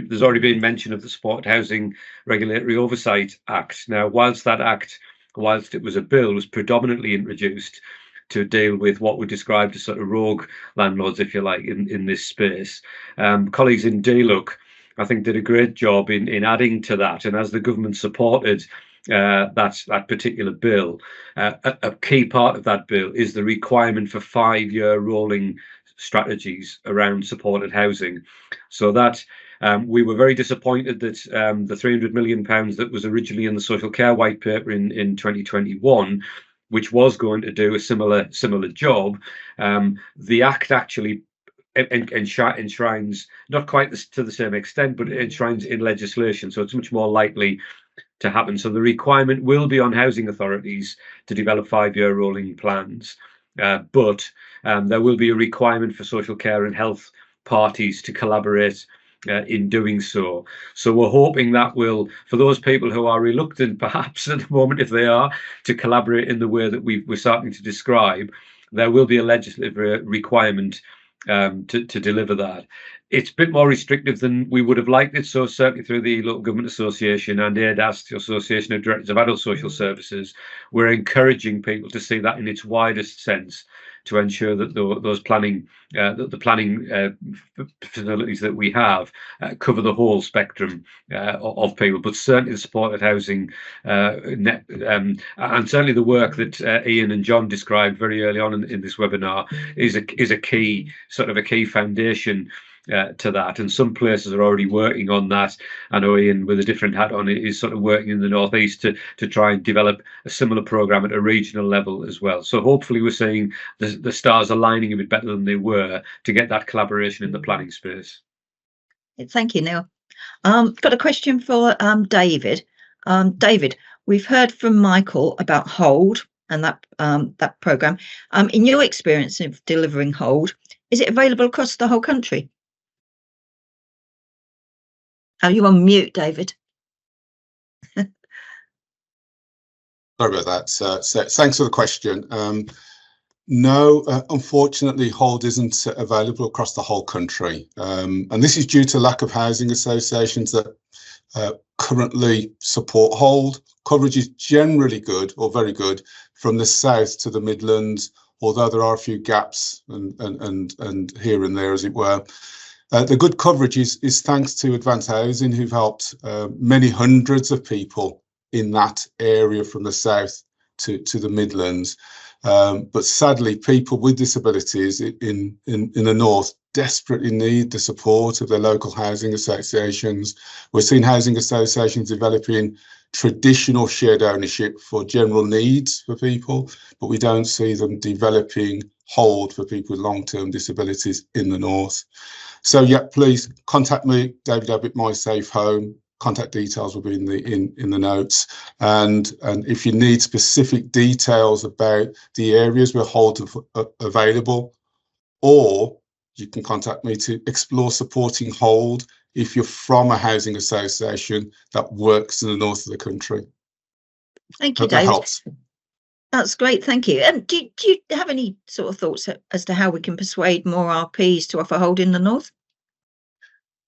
there's already been mention of the Supported Housing Regulatory Oversight Act. Now, whilst it was a bill, was predominantly introduced to deal with what were described as sort of rogue landlords, if you like, in this space. Colleagues in DLUC, I think, did a great job in adding to that. And as the government supported that particular bill, a key part of that bill is the requirement for 5-year rolling strategies around supported housing. So that we were very disappointed that the £300 million that was originally in the social care white paper in 2021, which was going to do a similar job, the Act actually enshrines, not quite to the same extent, but it enshrines in legislation. So it's much more likely to happen. So the requirement will be on housing authorities to develop 5-year rolling plans. But there will be a requirement for social care and health parties to collaborate in doing so. So we're hoping that will, for those people who are reluctant, perhaps at the moment, if they are, to collaborate in the way that we're starting to describe, there will be a legislative requirement to deliver that. It's a bit more restrictive than we would have liked it. So certainly through the Local Government Association and ADAS, the Association of Directors of Adult Social Services, we're encouraging people to see that in its widest sense, to ensure that the planning facilities that we have cover the whole spectrum of people, but certainly the supported housing and certainly the work that Ian and John described very early on in this webinar is a key foundation to that, and some places are already working on that. I know Ian, with a different hat on, is sort of working in the northeast to try and develop a similar program at a regional level as well. So hopefully we're seeing the stars aligning a bit better than they were to get that collaboration in the planning space. Thank you, Neil. Got a question for David. David, we've heard from Michael about Hold and that program. In your experience of delivering Hold, is it available across the whole country? Are you on mute, David? Sorry about that. So thanks for the question. No, unfortunately, Hold isn't available across the whole country. And this is due to lack of housing associations that currently support Hold. Coverage is generally good or very good from the south to the Midlands, although there are a few gaps and here and there, as it were. The good coverage is thanks to Advanced Housing, who've helped many hundreds of people in that area from the south to the Midlands. But sadly, people with disabilities in the north desperately need the support of their local housing associations. We're seeing housing associations developing traditional shared ownership for general needs for people, but we don't see them developing Hold for people with long-term disabilities in the north. So yeah, please contact me, David Abbott, My Safe Home. Contact details will be in the notes. And if you need specific details about the areas where Hold are available, or you can contact me to explore supporting Hold if you're from a housing association that works in the north of the country. Thank you, Hope that David. helps. That's great, thank you. And do you have any sort of thoughts as to how we can persuade more RPs to offer Hold in the north?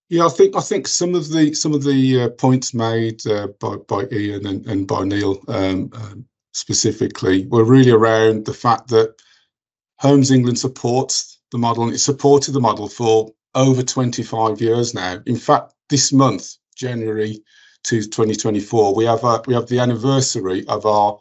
Yeah, I think some of the points made by Ian and by Neil specifically were really around the fact that Homes England supports the model, and it's supported the model for over 25 years now. In fact, this month, January 2024, we have the anniversary of our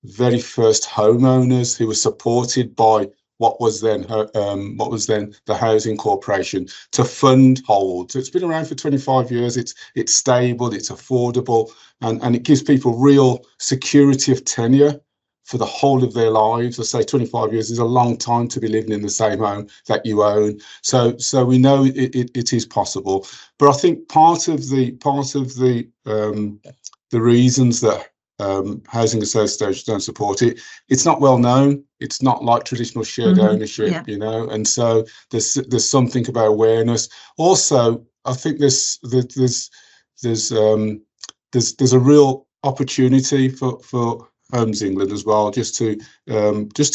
very first homeowners who were supported by what was then the Housing Corporation to fund Hold. So it's been around for 25 years. It's stable, it's affordable, and it gives people real security of tenure for the whole of their lives. I say 25 years is a long time to be living in the same home that you own. So we know it is possible. But I think part of the reasons that housing associations don't support it, it's not well known. It's not like traditional shared ownership, you know, and so there's something about awareness. Also, I think there's a real opportunity for Homes England as well, just to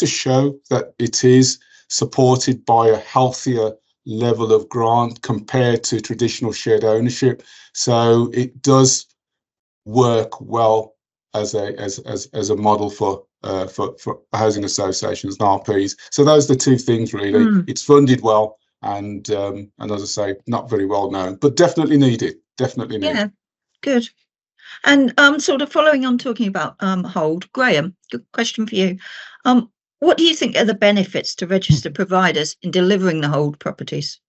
show that it is supported by a healthier level of grant compared to traditional shared ownership. So it does work well as a model for housing associations and RPs. So those are the two things really. It's funded well, and as I say, not very well known, but definitely needed. Definitely needed. Yeah, good. And sort of following on talking about Hold, Graham, good question for you. What do you think are the benefits to registered providers in delivering the Hold properties?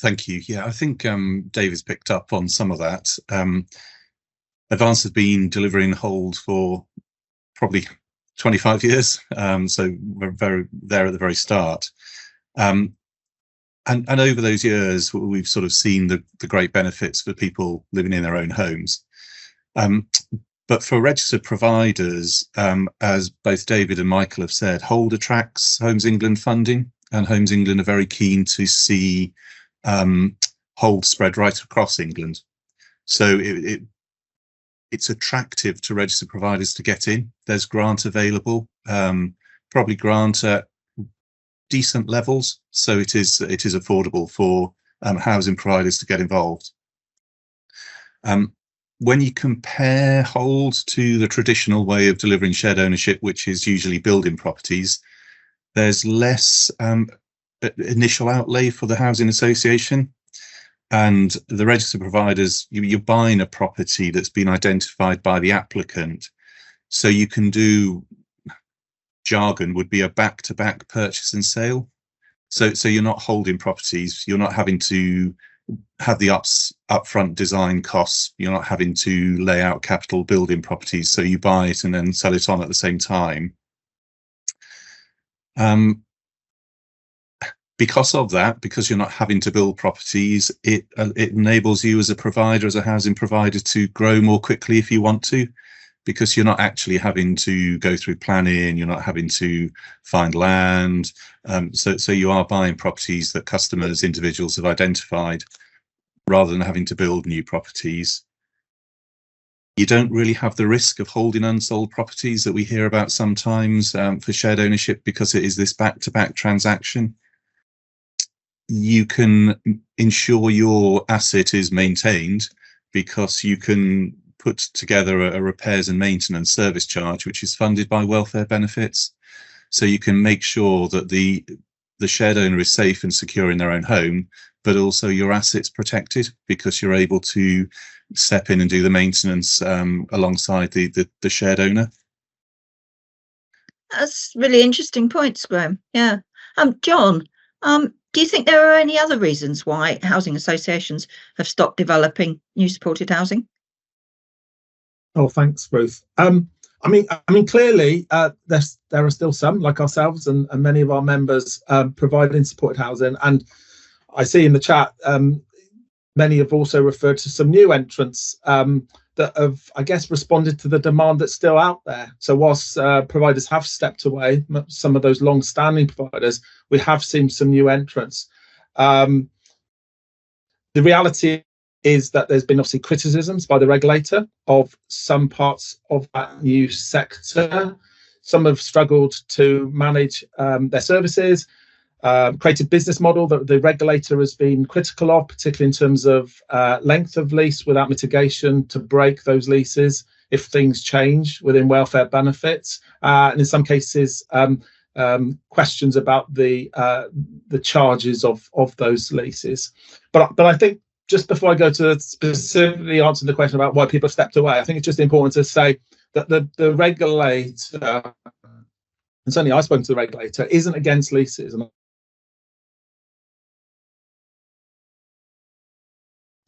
Thank you. Yeah, I think David's picked up on some of that. Advance has been delivering Hold for probably 25 years, so we're there at the very start. And over those years, we've sort of seen the great benefits for people living in their own homes. But for registered providers, as both David and Michael have said, Hold attracts Homes England funding, and Homes England are very keen to see Hold spread right across England. So it's attractive to registered providers to get in. There's grant available, probably grant at decent levels, so it is affordable for housing providers to get involved. When you compare hold to the traditional way of delivering shared ownership, which is usually building properties, there's less initial outlay for the housing association. And the registered providers, you're buying a property that's been identified by the applicant. So you can do, jargon would be a back-to-back purchase and sale. So you're not holding properties, you're not having to have the upfront design costs, you're not having to lay out capital building properties, so you buy it and then sell it on at the same time. Because of that, because you're not having to build properties, it enables you as a provider, as a housing provider, to grow more quickly if you want to, because you're not actually having to go through planning, you're not having to find land. So you are buying properties that customers, individuals have identified, rather than having to build new properties. You don't really have the risk of holding unsold properties that we hear about sometimes for shared ownership, because it is this back-to-back transaction. You can ensure your asset is maintained because you can put together a repairs and maintenance service charge, which is funded by welfare benefits. So you can make sure that the shared owner is safe and secure in their own home, but also your assets protected, because you're able to step in and do the maintenance alongside the shared owner. That's really interesting points, Graham. Yeah. John, do you think there are any other reasons why housing associations have stopped developing new supported housing? Oh, thanks, Ruth. I mean, clearly, there are still some, like ourselves and many of our members, providing supported housing. And I see in the chat, many have also referred to some new entrants that have, I guess, responded to the demand that's still out there. So whilst providers have stepped away, some of those long-standing providers, we have seen some new entrants. The reality is that there's been obviously criticisms by the regulator of some parts of that new sector. Some have struggled to manage their services, created business model that the regulator has been critical of, particularly in terms of length of lease without mitigation to break those leases if things change within welfare benefits, and in some cases questions about the charges of those leases. But I think, just before I go to specifically answer the question about why people have stepped away, I think it's just important to say that the regulator, and certainly I've spoken to the regulator, isn't against leases. And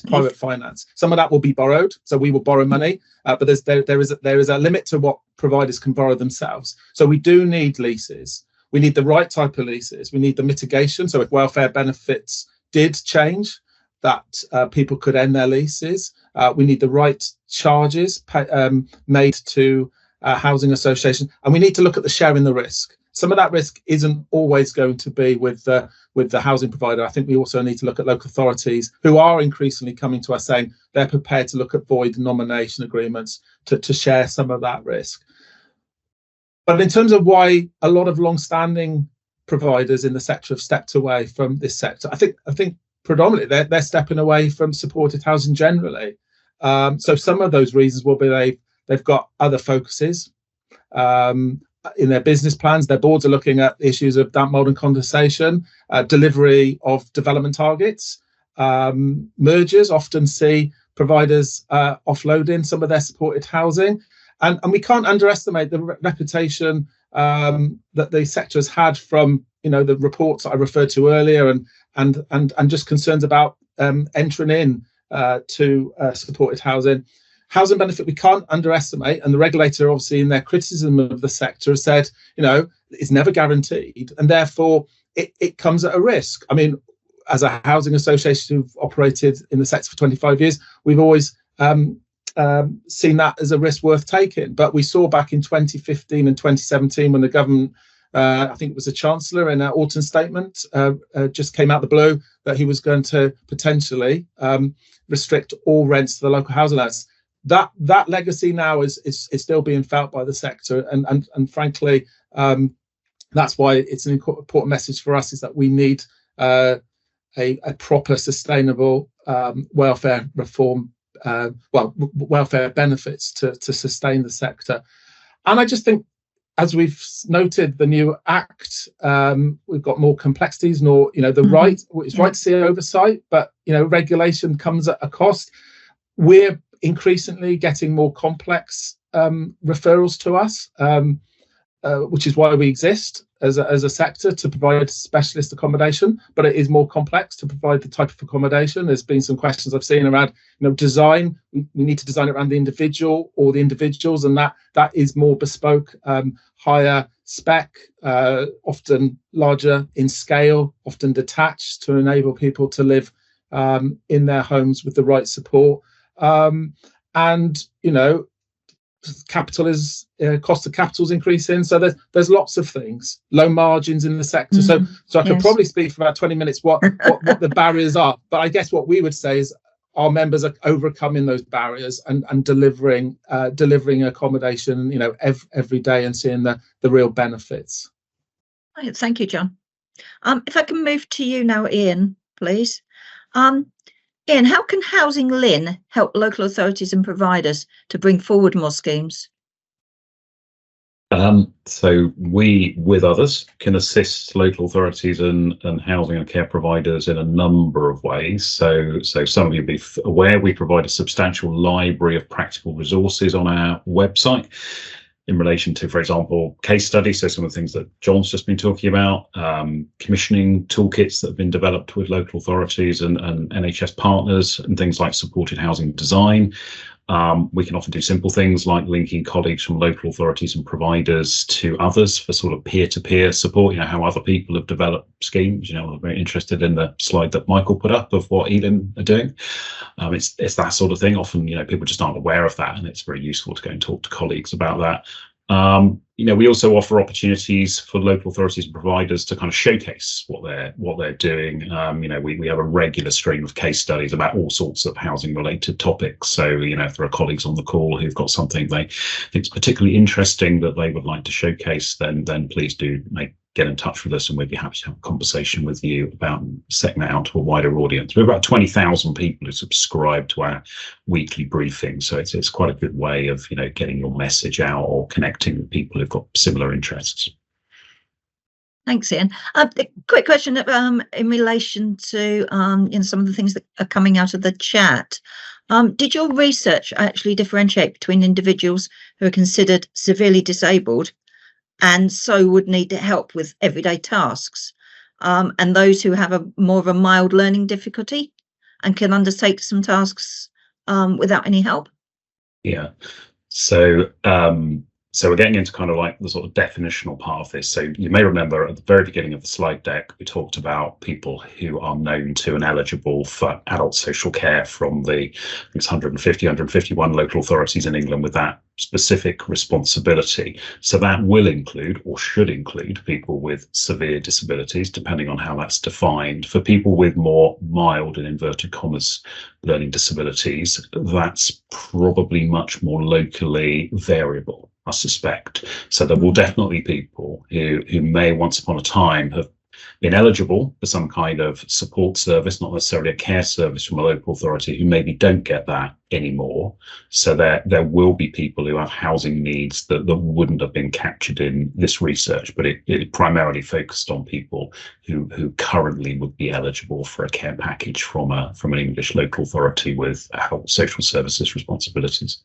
private finance, some of that will be borrowed, so we will borrow money, but there is a limit to what providers can borrow themselves. So we do need leases. We need the right type of leases. We need the mitigation, so if welfare benefits did change, that people could end their leases. We need the right charges made to housing associations, and we need to look at the sharing the risk. Some of that risk isn't always going to be with the housing provider. I think we also need to look at local authorities who are increasingly coming to us saying they're prepared to look at void nomination agreements to share some of that risk. But in terms of why a lot of long-standing providers in the sector have stepped away from this sector, I think predominantly they're stepping away from supported housing generally. So some of those reasons will be they've got other focuses in their business plans. Their boards are looking at issues of damp, mould and condensation, delivery of development targets. Mergers often see providers offloading some of their supported housing, and we can't underestimate the reputation that the sector has had from the reports I referred to earlier, and just concerns about entering in to supported housing. Housing benefit we can't underestimate, and the regulator obviously in their criticism of the sector has said, it's never guaranteed, and therefore it comes at a risk. I mean, as a housing association who've operated in the sector for 25 years, we've always seen that as a risk worth taking. But we saw back in 2015 and 2017 when the government, I think it was the Chancellor in an autumn statement, just came out the blue that he was going to potentially restrict all rents to the local housing allowance. That legacy now is still being felt by the sector, and frankly, That's why it's an important message for us, is that we need a proper, sustainable welfare reform, welfare benefits to sustain the sector. And I just think, as we've noted, the new Act, we've got more complexities, it's right to see oversight, but regulation comes at a cost. We're increasingly getting more complex referrals to us, which is why we exist as a sector, to provide specialist accommodation, but it is more complex to provide the type of accommodation. There's been some questions I've seen around design. We need to design it around the individual or the individuals, and that is more bespoke, higher spec, often larger in scale, often detached, to enable people to live in their homes with the right support. And cost of capital is increasing, so there's lots of things, low margins in the sector. So I could probably speak for about 20 minutes what the barriers are, but I guess what we would say is our members are overcoming those barriers and delivering accommodation every day, and seeing the real benefits. Right, thank you, John. If I can move to you now, Ian, please. Ian, how can Housing Lynn help local authorities and providers to bring forward more schemes? So we, with others, can assist local authorities and housing and care providers in a number of ways. So some of you will be aware we provide a substantial library of practical resources on our website in relation to, for example, case studies. So some of the things that John's just been talking about, commissioning toolkits that have been developed with local authorities and NHS partners, and things like supported housing design. We can often do simple things like linking colleagues from local authorities and providers to others for sort of peer-to-peer support, how other people have developed schemes. I'm very interested in the slide that Michael put up of what Elim are doing. It's that sort of thing. Often, people just aren't aware of that, and it's very useful to go and talk to colleagues about that. We also offer opportunities for local authorities and providers to kind of showcase what they're doing. We have a regular stream of case studies about all sorts of housing related topics. So, if there are colleagues on the call who've got something they think is particularly interesting that they would like to showcase, then please do get in touch with us, and we'd be happy to have a conversation with you about setting that out to a wider audience. We have about 20,000 people who subscribe to our weekly briefing, so it's quite a good way of getting your message out or connecting with people who've got similar interests. Thanks, Ian. Quick question in relation to some of the things that are coming out of the chat. Did your research actually differentiate between individuals who are considered severely disabled and so would need help with everyday tasks, and those who have more of a mild learning difficulty and can undertake some tasks without any help? Yeah. So we're getting into kind of like the sort of definitional part of this. So you may remember at the very beginning of the slide deck, we talked about people who are known to and eligible for adult social care from the 151 local authorities in England with that specific responsibility. So that will include, or should include, people with severe disabilities, depending on how that's defined. For people with more mild, in inverted commas, learning disabilities, that's probably much more locally variable, I suspect. So there will definitely be people who may once upon a time have been eligible for some kind of support service, not necessarily a care service from a local authority, who maybe don't get that anymore. So there will be people who have housing needs that wouldn't have been captured in this research, but it primarily focused on people who currently would be eligible for a care package from an English local authority with health social services responsibilities.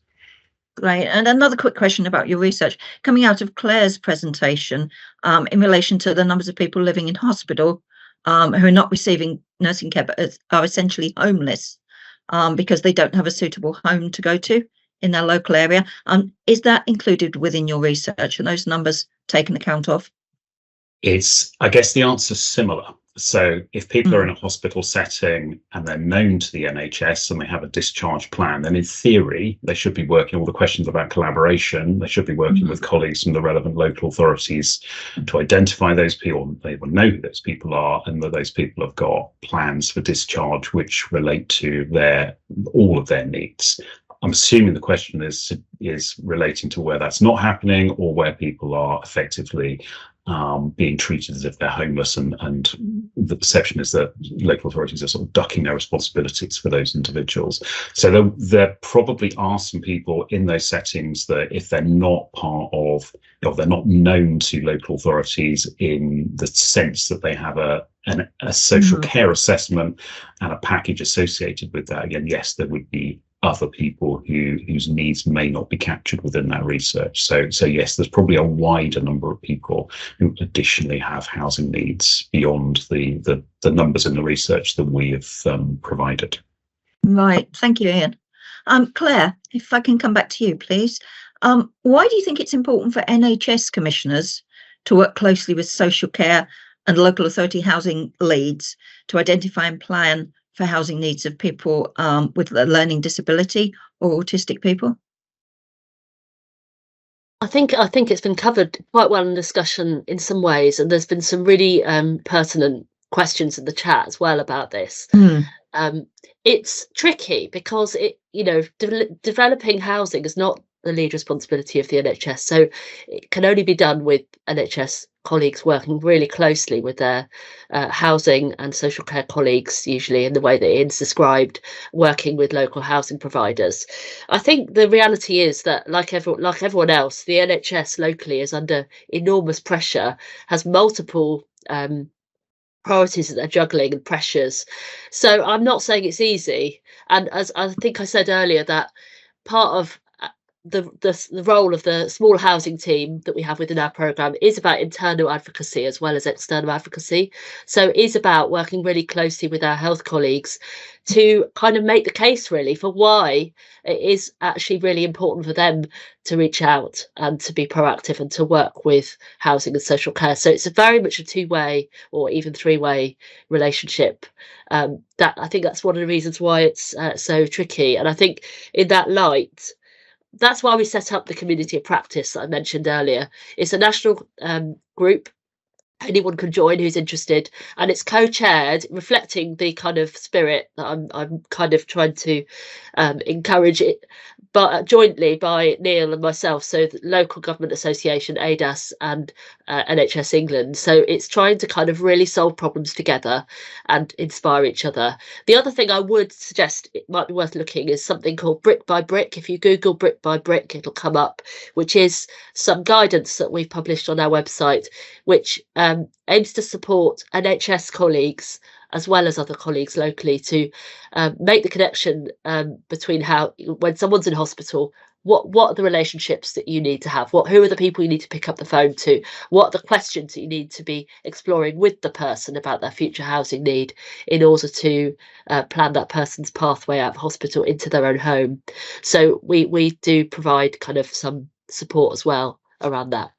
Great. And another quick question about your research coming out of Claire's presentation in relation to the numbers of people living in hospital who are not receiving nursing care but are essentially homeless because they don't have a suitable home to go to in their local area. Is that included within your research, and those numbers taken account of? I guess the answer is similar. So if people are in a hospital setting and they're known to the NHS and they have a discharge plan, then in theory, they should be working all the questions about collaboration. They should be working with colleagues from the relevant local authorities to identify those people. They will know who those people are, and that those people have got plans for discharge which relate to all of their needs. I'm assuming the question is relating to where that's not happening, or where people are effectively being treated as if they're homeless, and the perception is that local authorities are sort of ducking their responsibilities for those individuals. So there probably are some people in those settings that, if they're not part of, or they're not known to local authorities in the sense that they have a social care assessment and a package associated with that, again, yes, there would be other people whose needs may not be captured within that research. So yes, there's probably a wider number of people who additionally have housing needs beyond the numbers in the research that we have provided. Right, thank you, Ian. Claire, if I can come back to you, please. Why do you think it's important for NHS commissioners to work closely with social care and local authority housing leads to identify and plan for housing needs of people with a learning disability or autistic people? I think it's been covered quite well in discussion in some ways, and there's been some really pertinent questions in the chat as well about this. It's tricky because developing housing is not the lead responsibility of the NHS, so it can only be done with NHS colleagues working really closely with their housing and social care colleagues, usually in the way that Ian's described, working with local housing providers. I think the reality is that, like everyone else, the NHS locally is under enormous pressure, has multiple priorities that they're juggling and pressures. So I'm not saying it's easy. And as I think I said earlier, that part of the role of the small housing team that we have within our programme is about internal advocacy as well as external advocacy. So it is about working really closely with our health colleagues to kind of make the case really for why it is actually really important for them to reach out and to be proactive and to work with housing and social care. So it's very much a two-way or even three-way relationship. That I think that's one of the reasons why it's so tricky. And I think in that light, that's why we set up the community of practice that I mentioned earlier. It's a national group. Anyone can join who's interested, and it's co-chaired, reflecting the kind of spirit that I'm kind of trying to encourage it, but jointly by Neil and myself, so the Local Government Association, ADAS, and NHS England. So it's trying to kind of really solve problems together and inspire each other. The other thing I would suggest it might be worth looking is something called Brick by Brick. If you Google Brick by Brick, it'll come up, which is some guidance that we've published on our website, which aims to support NHS colleagues as well as other colleagues locally to make the connection between how, when someone's in hospital, what are the relationships that you need to have? Who are the people you need to pick up the phone to? What are the questions that you need to be exploring with the person about their future housing need in order to plan that person's pathway out of hospital into their own home? So we do provide kind of some support as well around that.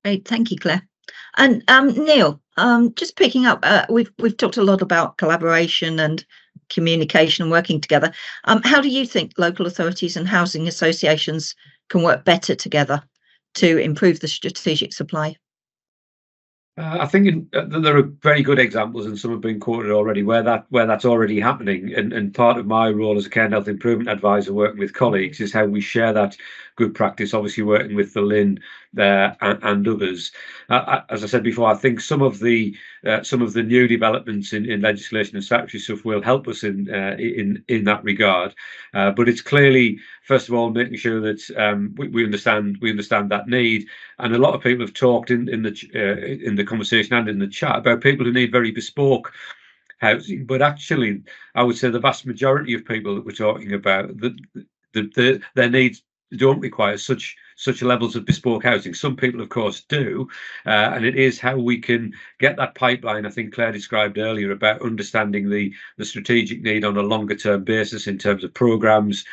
Great, thank you, Claire. And Neil, just picking up, we've talked a lot about collaboration and communication and working together. How do you think local authorities and housing associations can work better together to improve the strategic supply? I think there are very good examples, and some have been quoted already, where that's already happening. And part of my role as a care and health improvement advisor, working with colleagues, is how we share that good practice. Obviously, working with the LIN there and others. As I said before, I think some of the new developments in legislation and statutory stuff will help us in that regard. But it's clearly, first of all, making sure that we understand that need. And a lot of people have talked in the conversation and in the chat about people who need very bespoke housing. But actually, I would say the vast majority of people that we're talking about, their needs don't require such levels of bespoke housing. Some people, of course, do, and it is how we can get that pipeline. I think Claire described earlier about understanding the strategic need on a longer term basis in terms of programs,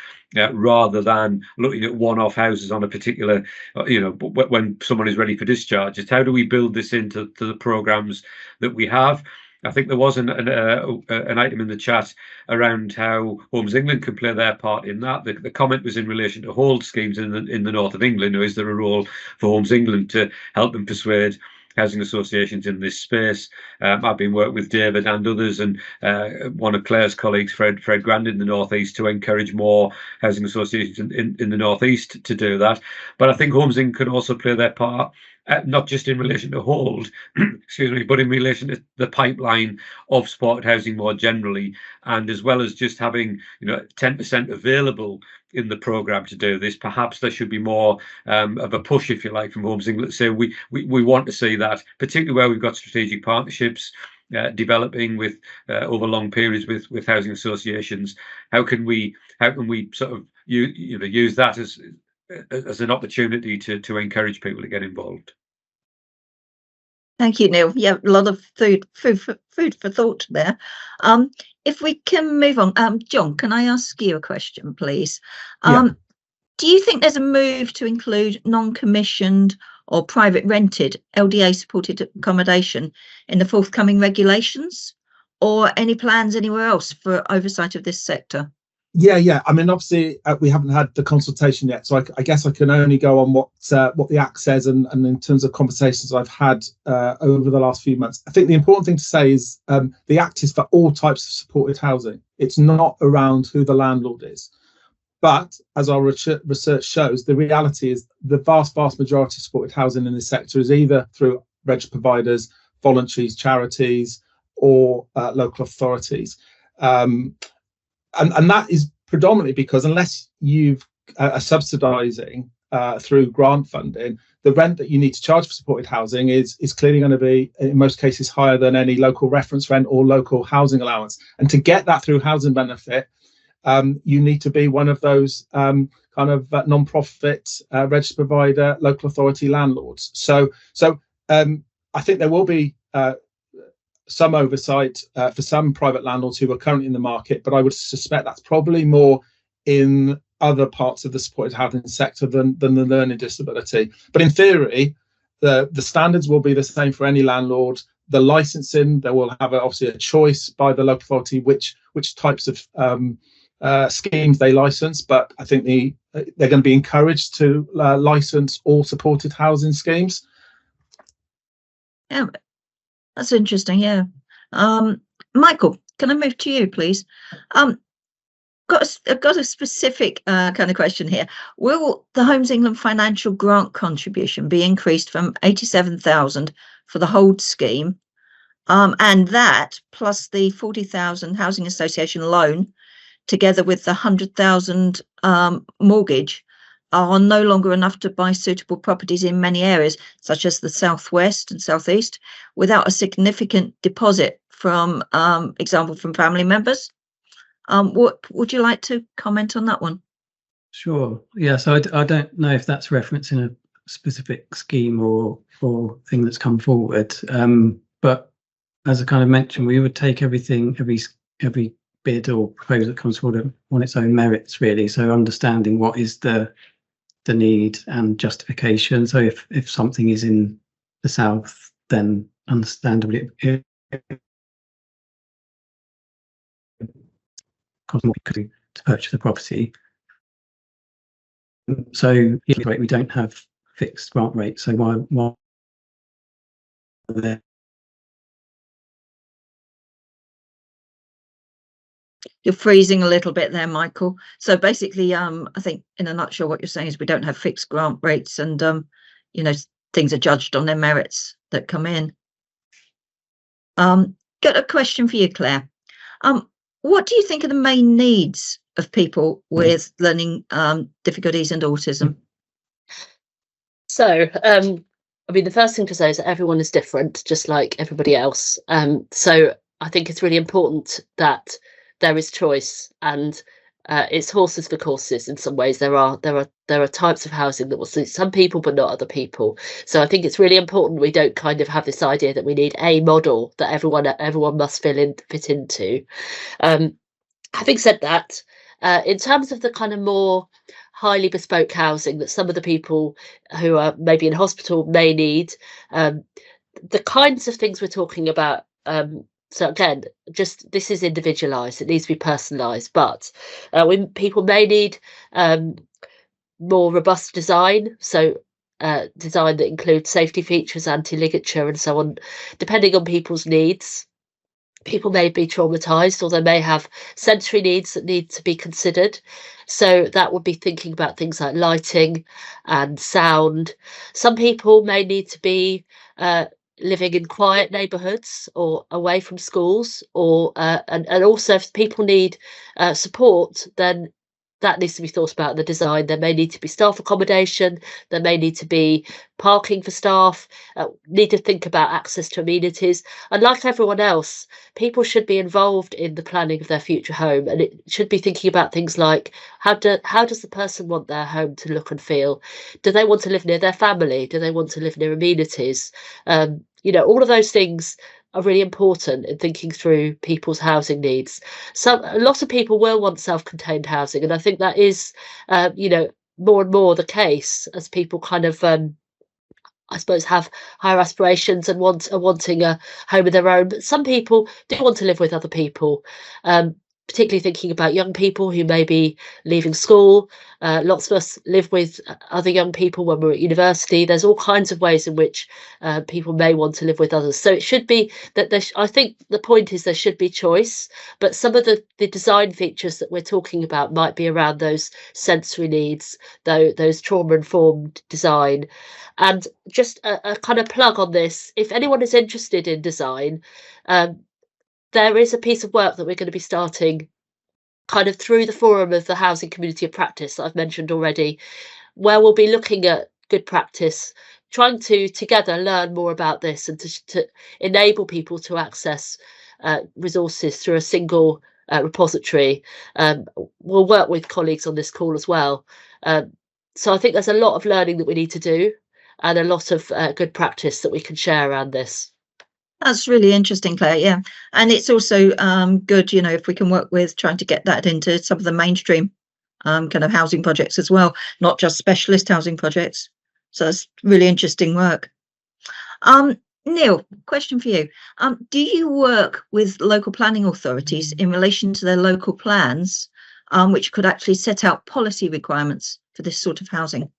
rather than looking at one-off houses on a particular, when someone is ready for discharge. It's how do we build this into the programs that we have. I think there was an item in the chat around how Homes England can play their part in that. The comment was in relation to hold schemes in the north of England. Or is there a role for Homes England to help them persuade housing associations in this space? I've been working with David and others, and one of Claire's colleagues, Fred Grand, in the northeast, to encourage more housing associations in the northeast to do that. But I think Homes England can also play their part. not just in relation to hold, excuse me, but in relation to the pipeline of supported housing more generally, and as well as just having 10% available in the programme to do this, perhaps there should be more of a push, if you like, from Homes England. So we want to see that, particularly where we've got strategic partnerships developing with over long periods with housing associations. How can we sort of use that as an opportunity to encourage people to get involved? Thank you, Neil. Yeah, a lot of food for thought there. If we can move on, John, can I ask you a question, please? Do you think there's a move to include non-commissioned or private rented LDA supported accommodation in the forthcoming regulations, or any plans anywhere else for oversight of this sector? Yeah. I mean, obviously, we haven't had the consultation yet, so I guess I can only go on what the Act says, and in terms of conversations I've had over the last few months. I think the important thing to say is the Act is for all types of supported housing. It's not around who the landlord is. But as our research shows, the reality is the vast majority of supported housing in this sector is either through registered providers, voluntaries, charities, or local authorities. And that is predominantly because unless you've are subsidising through grant funding, the rent that you need to charge for supported housing is clearly going to be, in most cases, higher than any local reference rent or local housing allowance. And to get that through housing benefit, you need to be one of those kind of non-profit registered provider, local authority landlords. So I think there will be some oversight for some private landlords who are currently in the market, but I would suspect that's probably more in other parts of the supported housing sector than the learning disability. But in theory, the standards will be the same for any landlord. The licensing, they will have obviously a choice by the local authority which types of schemes they license, but I think they're going to be encouraged to license all supported housing schemes. Yeah, that's interesting. Yeah, Michael, can I move to you, please? I've got a specific kind of question here. Will the Homes England financial grant contribution be increased from 87,000 for the hold scheme, and that plus the 40,000 housing association loan, together with the 100,000 mortgage, are no longer enough to buy suitable properties in many areas, such as the southwest and southeast, without a significant deposit from example from family members? What would you like to comment on that one? Sure. Yeah. So I don't know if that's referencing a specific scheme or thing that's come forward. But as I kind of mentioned, we would take every bid or proposal that comes forward on its own merits, really. So understanding what is the need and justification. So if something is in the south, then understandably it costs more to purchase the property. So we don't have fixed grant rates. So why there? You're freezing a little bit there, Michael. So basically, I think in a nutshell, what you're saying is we don't have fixed grant rates, and things are judged on their merits that come in. Got a question for you, Claire. What do you think are the main needs of people with learning difficulties and autism? So, I mean, the first thing to say is that everyone is different, just like everybody else. So I think it's really important that there is choice, and it's horses for courses. In some ways, there are types of housing that will suit some people but not other people. So I think it's really important we don't kind of have this idea that we need a model that everyone must fit into. Having said that, in terms of the kind of more highly bespoke housing that some of the people who are maybe in hospital may need, the kinds of things we're talking about. So again, just this is individualised. It needs to be personalised. But when people may need more robust design, so design that includes safety features, anti-ligature, and so on, depending on people's needs. People may be traumatised, or they may have sensory needs that need to be considered. So that would be thinking about things like lighting and sound. Some people may need to be living in quiet neighbourhoods or away from schools, or and also if people need support, then that needs to be thought about in the design. There may need to be staff accommodation, there may need to be parking for staff, need to think about access to amenities. And like everyone else, people should be involved in the planning of their future home, and it should be thinking about things like how does the person want their home to look and feel? Do they want to live near their family? Do they want to live near amenities? You know, all of those things are really important in thinking through people's housing needs. So a lot of people will want self-contained housing, and I think that is, you know, more and more the case as people kind of, I suppose, have higher aspirations and wanting a home of their own. But some people do want to live with other people, particularly thinking about young people who may be leaving school. Lots of us live with other young people when we're at university. There's all kinds of ways in which people may want to live with others. So it should be that I think the point is there should be choice, but some of the design features that we're talking about might be around those sensory needs, though those trauma-informed design. And just a kind of plug on this, if anyone is interested in design, there is a piece of work that we're going to be starting kind of through the forum of the Housing Community of Practice that I've mentioned already, where we'll be looking at good practice, trying to together learn more about this and to enable people to access resources through a single repository. We'll work with colleagues on this call as well. So I think there's a lot of learning that we need to do and a lot of good practice that we can share around this. That's really interesting, Claire. Yeah, and it's also good, you know, if we can work with trying to get that into some of the mainstream kind of housing projects as well, not just specialist housing projects. So that's really interesting work. Neil, question for you. Do you work with local planning authorities in relation to their local plans, which could actually set out policy requirements for this sort of housing?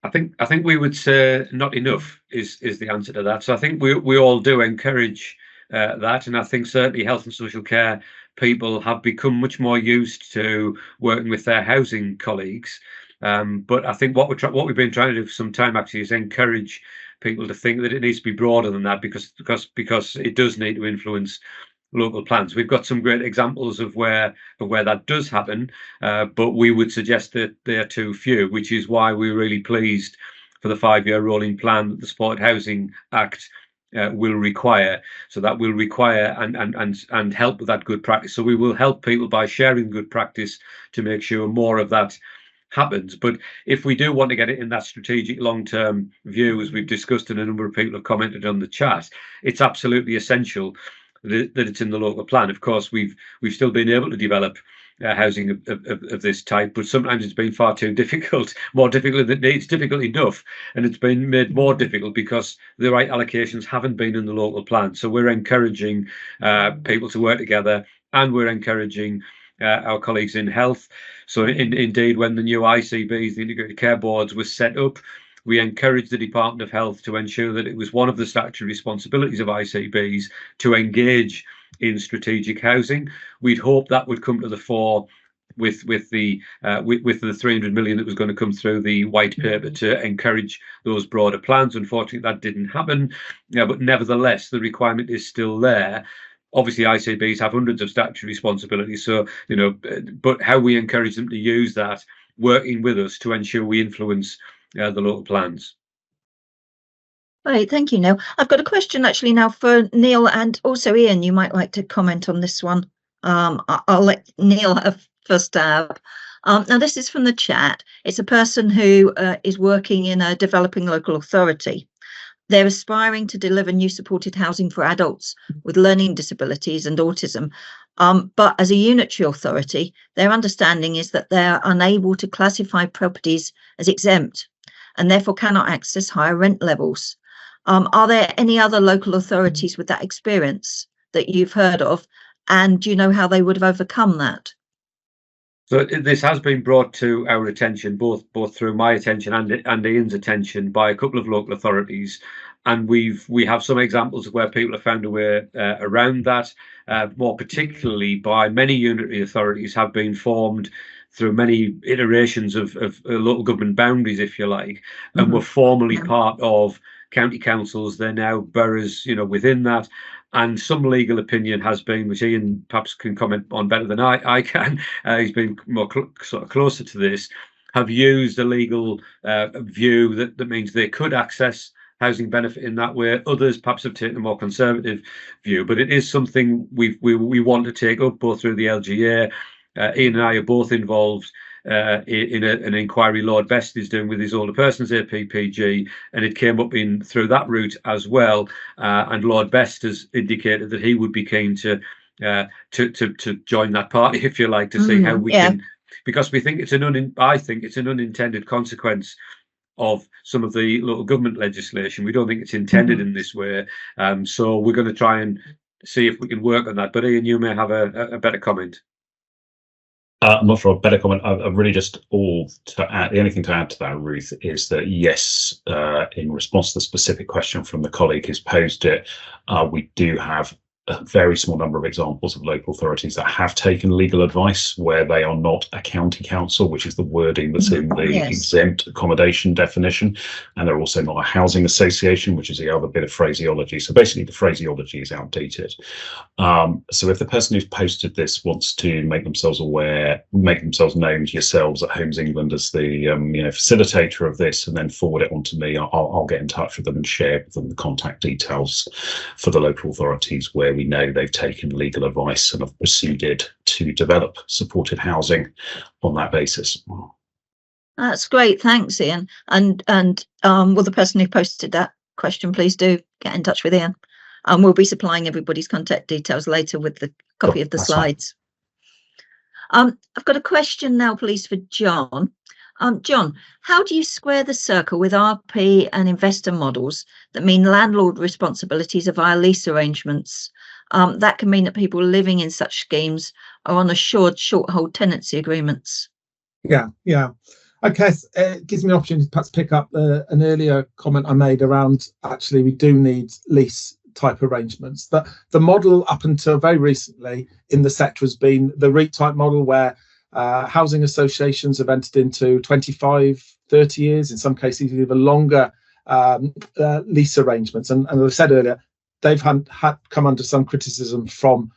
I think we would say not enough is the answer to that. So I think we all do encourage that, and I think certainly health and social care people have become much more used to working with their housing colleagues. But I think what we've been trying to do for some time actually is encourage people to think that it needs to be broader than that, because it does need to influence local plans. We've got some great examples of where that does happen, but we would suggest that they're too few, which is why we're really pleased for the 5-year rolling plan that the Supported Housing Act will require. So that will require and help with that good practice. So we will help people by sharing good practice to make sure more of that happens. But if we do want to get it in that strategic long-term view, as we've discussed and a number of people have commented on the chat, it's absolutely essential that it's in the local plan. Of course, we've still been able to develop housing of this type, but sometimes it's been far too difficult, more difficult than it needs, difficult enough, and it's been made more difficult because the right allocations haven't been in the local plan. So we're encouraging people to work together, and we're encouraging our colleagues in health. So indeed, when the new ICBs, the Integrated Care Boards, was set up, we encouraged the Department of Health to ensure that it was one of the statutory responsibilities of ICBs to engage in strategic housing. We'd hoped that would come to the fore with the 300 million that was going to come through the white paper to encourage those broader plans. Unfortunately, that didn't happen. But nevertheless, the requirement is still there. Obviously, ICBs have hundreds of statutory responsibilities, so but how we encourage them to use that, working with us to ensure we influence the local plans. Right, thank you, Neil. I've got a question actually now for Neil, and also Ian, you might like to comment on this one. I'll let Neil have first stab. Now, this is from the chat. It's a person who is working in a developing local authority. They're aspiring to deliver new supported housing for adults with learning disabilities and autism. But as a unitary authority, their understanding is that they're unable to classify properties as exempt and therefore cannot access higher rent levels. Are there any other local authorities with that experience that you've heard of? And do you know how they would have overcome that? So this has been brought to our attention, both through my attention and Ian's attention, by a couple of local authorities, and we have some examples of where people have found a way around that. More particularly, by many unitary authorities have been formed through many iterations of local government boundaries, if you like, and were formerly part of county councils. They're now boroughs, within that. And some legal opinion has been, which Ian perhaps can comment on better than I can, he's been more sort of closer to this, have used a legal view that means they could access housing benefit in that way. Others perhaps have taken a more conservative view, but it is something we want to take up both through the LGA. Ian and I are both involved in an inquiry Lord Best is doing with his older persons APPG, and it came up through that route as well. And Lord Best has indicated that he would be keen to join that party, if you like, to see how we can, because we think I think it's an unintended consequence of some of the local government legislation. We don't think it's intended in this way. So we're going to try and see if we can work on that. But Ian, you may have a better comment. I'm not sure a better comment. I've really just all to add. The only thing to add to that, Ruth, is that yes, in response to the specific question from the colleague who's posed it, we do have a very small number of examples of local authorities that have taken legal advice where they are not a county council, which is the wording that's in the exempt accommodation definition, and they're also not a housing association, which is the other bit of phraseology. So basically the phraseology is outdated. So if the person who's posted this wants to make themselves known to yourselves at Homes England as the facilitator of this, and then forward it on to me, I'll get in touch with them and share with them the contact details for the local authorities where we know they've taken legal advice and have proceeded to develop supported housing on that basis. That's great, thanks, Ian. And will the person who posted that question please do get in touch with Ian? And we'll be supplying everybody's contact details later with the copy of the slides. I've got a question now, please, for John. John, how do you square the circle with RP and investor models that mean landlord responsibilities are via lease arrangements? That can mean that people living in such schemes are on assured short hold tenancy agreements. Yeah. Okay, it gives me an opportunity to perhaps pick up an earlier comment I made around actually we do need lease type arrangements. The model up until very recently in the sector has been the REIT type model where housing associations have entered into 25, 30 years, in some cases even longer lease arrangements. And as I said earlier, they've had come under some criticism from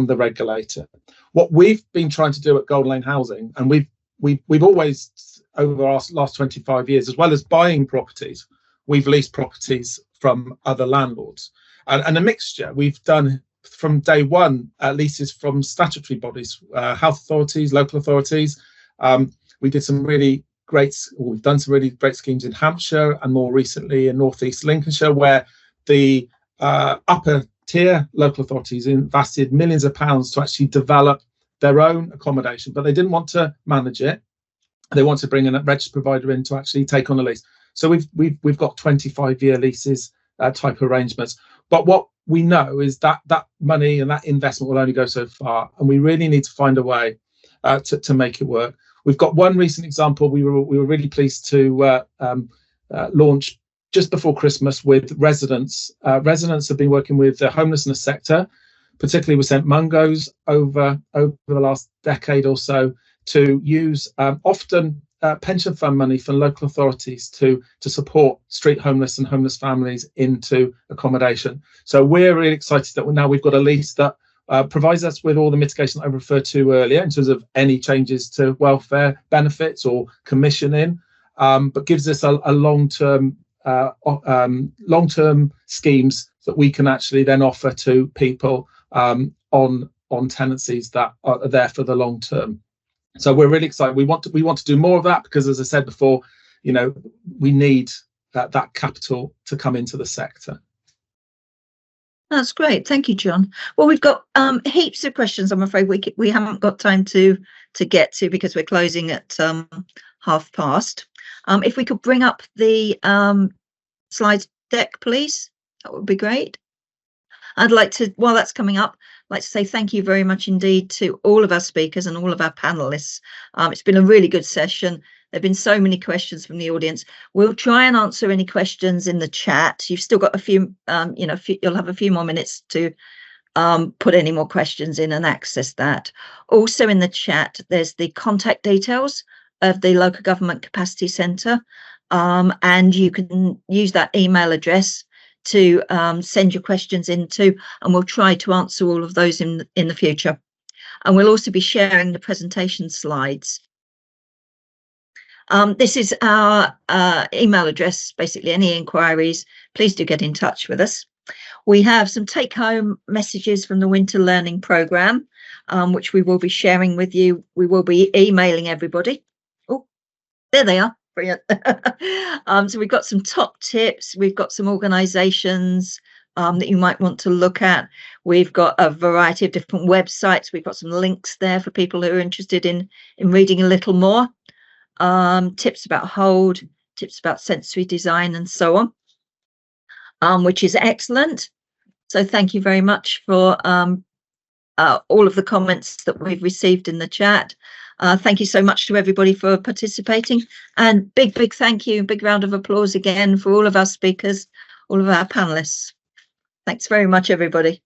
the regulator. What we've been trying to do at Golden Lane Housing, and we've always, over the last 25 years, as well as buying properties, we've leased properties from other landlords. And a mixture. We've done from day one leases from statutory bodies, health authorities, local authorities. We've done some really great schemes in Hampshire and more recently in North East Lincolnshire, where the upper tier local authorities invested millions of pounds to actually develop their own accommodation, but they didn't want to manage it. They want to bring in a registered provider in to actually take on a lease. So we've got 25-year leases type arrangements. But what we know is that money and that investment will only go so far, and we really need to find a way to make it work. We've got one recent example we were really pleased to launch just before Christmas with residents. Residents have been working with the homelessness sector, particularly with St Mungo's over the last decade or so, to use often pension fund money from local authorities to support street homeless and homeless families into accommodation. So we're really excited that now we've got a lease that provides us with all the mitigation I referred to earlier in terms of any changes to welfare benefits or commissioning, but gives us a long-term schemes that we can actually then offer to people on tenancies that are there for the long term. So we're really excited. We want to do more of that because, as I said before, we need that capital to come into the sector. That's great. Thank you, John. Well, we've got heaps of questions. I'm afraid we haven't got time to get to because we're closing at past. If we could bring up the slide deck, please, that would be great. I'd like to, while that's coming up, like to say thank you very much indeed to all of our speakers and all of our panelists. It's been a really good session. There have been so many questions from the audience. We'll try and answer any questions in the chat. You've still got a few, you'll have a few more minutes to put any more questions in and access that. Also in the chat, there's the contact details of the Local Government Capacity Centre, and you can use that email address to send your questions into, and we'll try to answer all of those in the future. And we'll also be sharing the presentation slides. This is our email address. Basically, any inquiries, please do get in touch with us. We have some take-home messages from the Winter Learning Programme, which we will be sharing with you. We will be emailing everybody. Oh, there they are. Brilliant. So we've got some top tips. We've got some organisations that you might want to look at. We've got a variety of different websites. We've got some links there for people who are interested in reading a little more. Tips about hold, tips about sensory design, and so on, which is excellent. So thank you very much for all of the comments that we've received in the chat. Thank you so much to everybody for participating, and big thank you, big round of applause again for all of our speakers, all of our panelists. Thanks very much, everybody.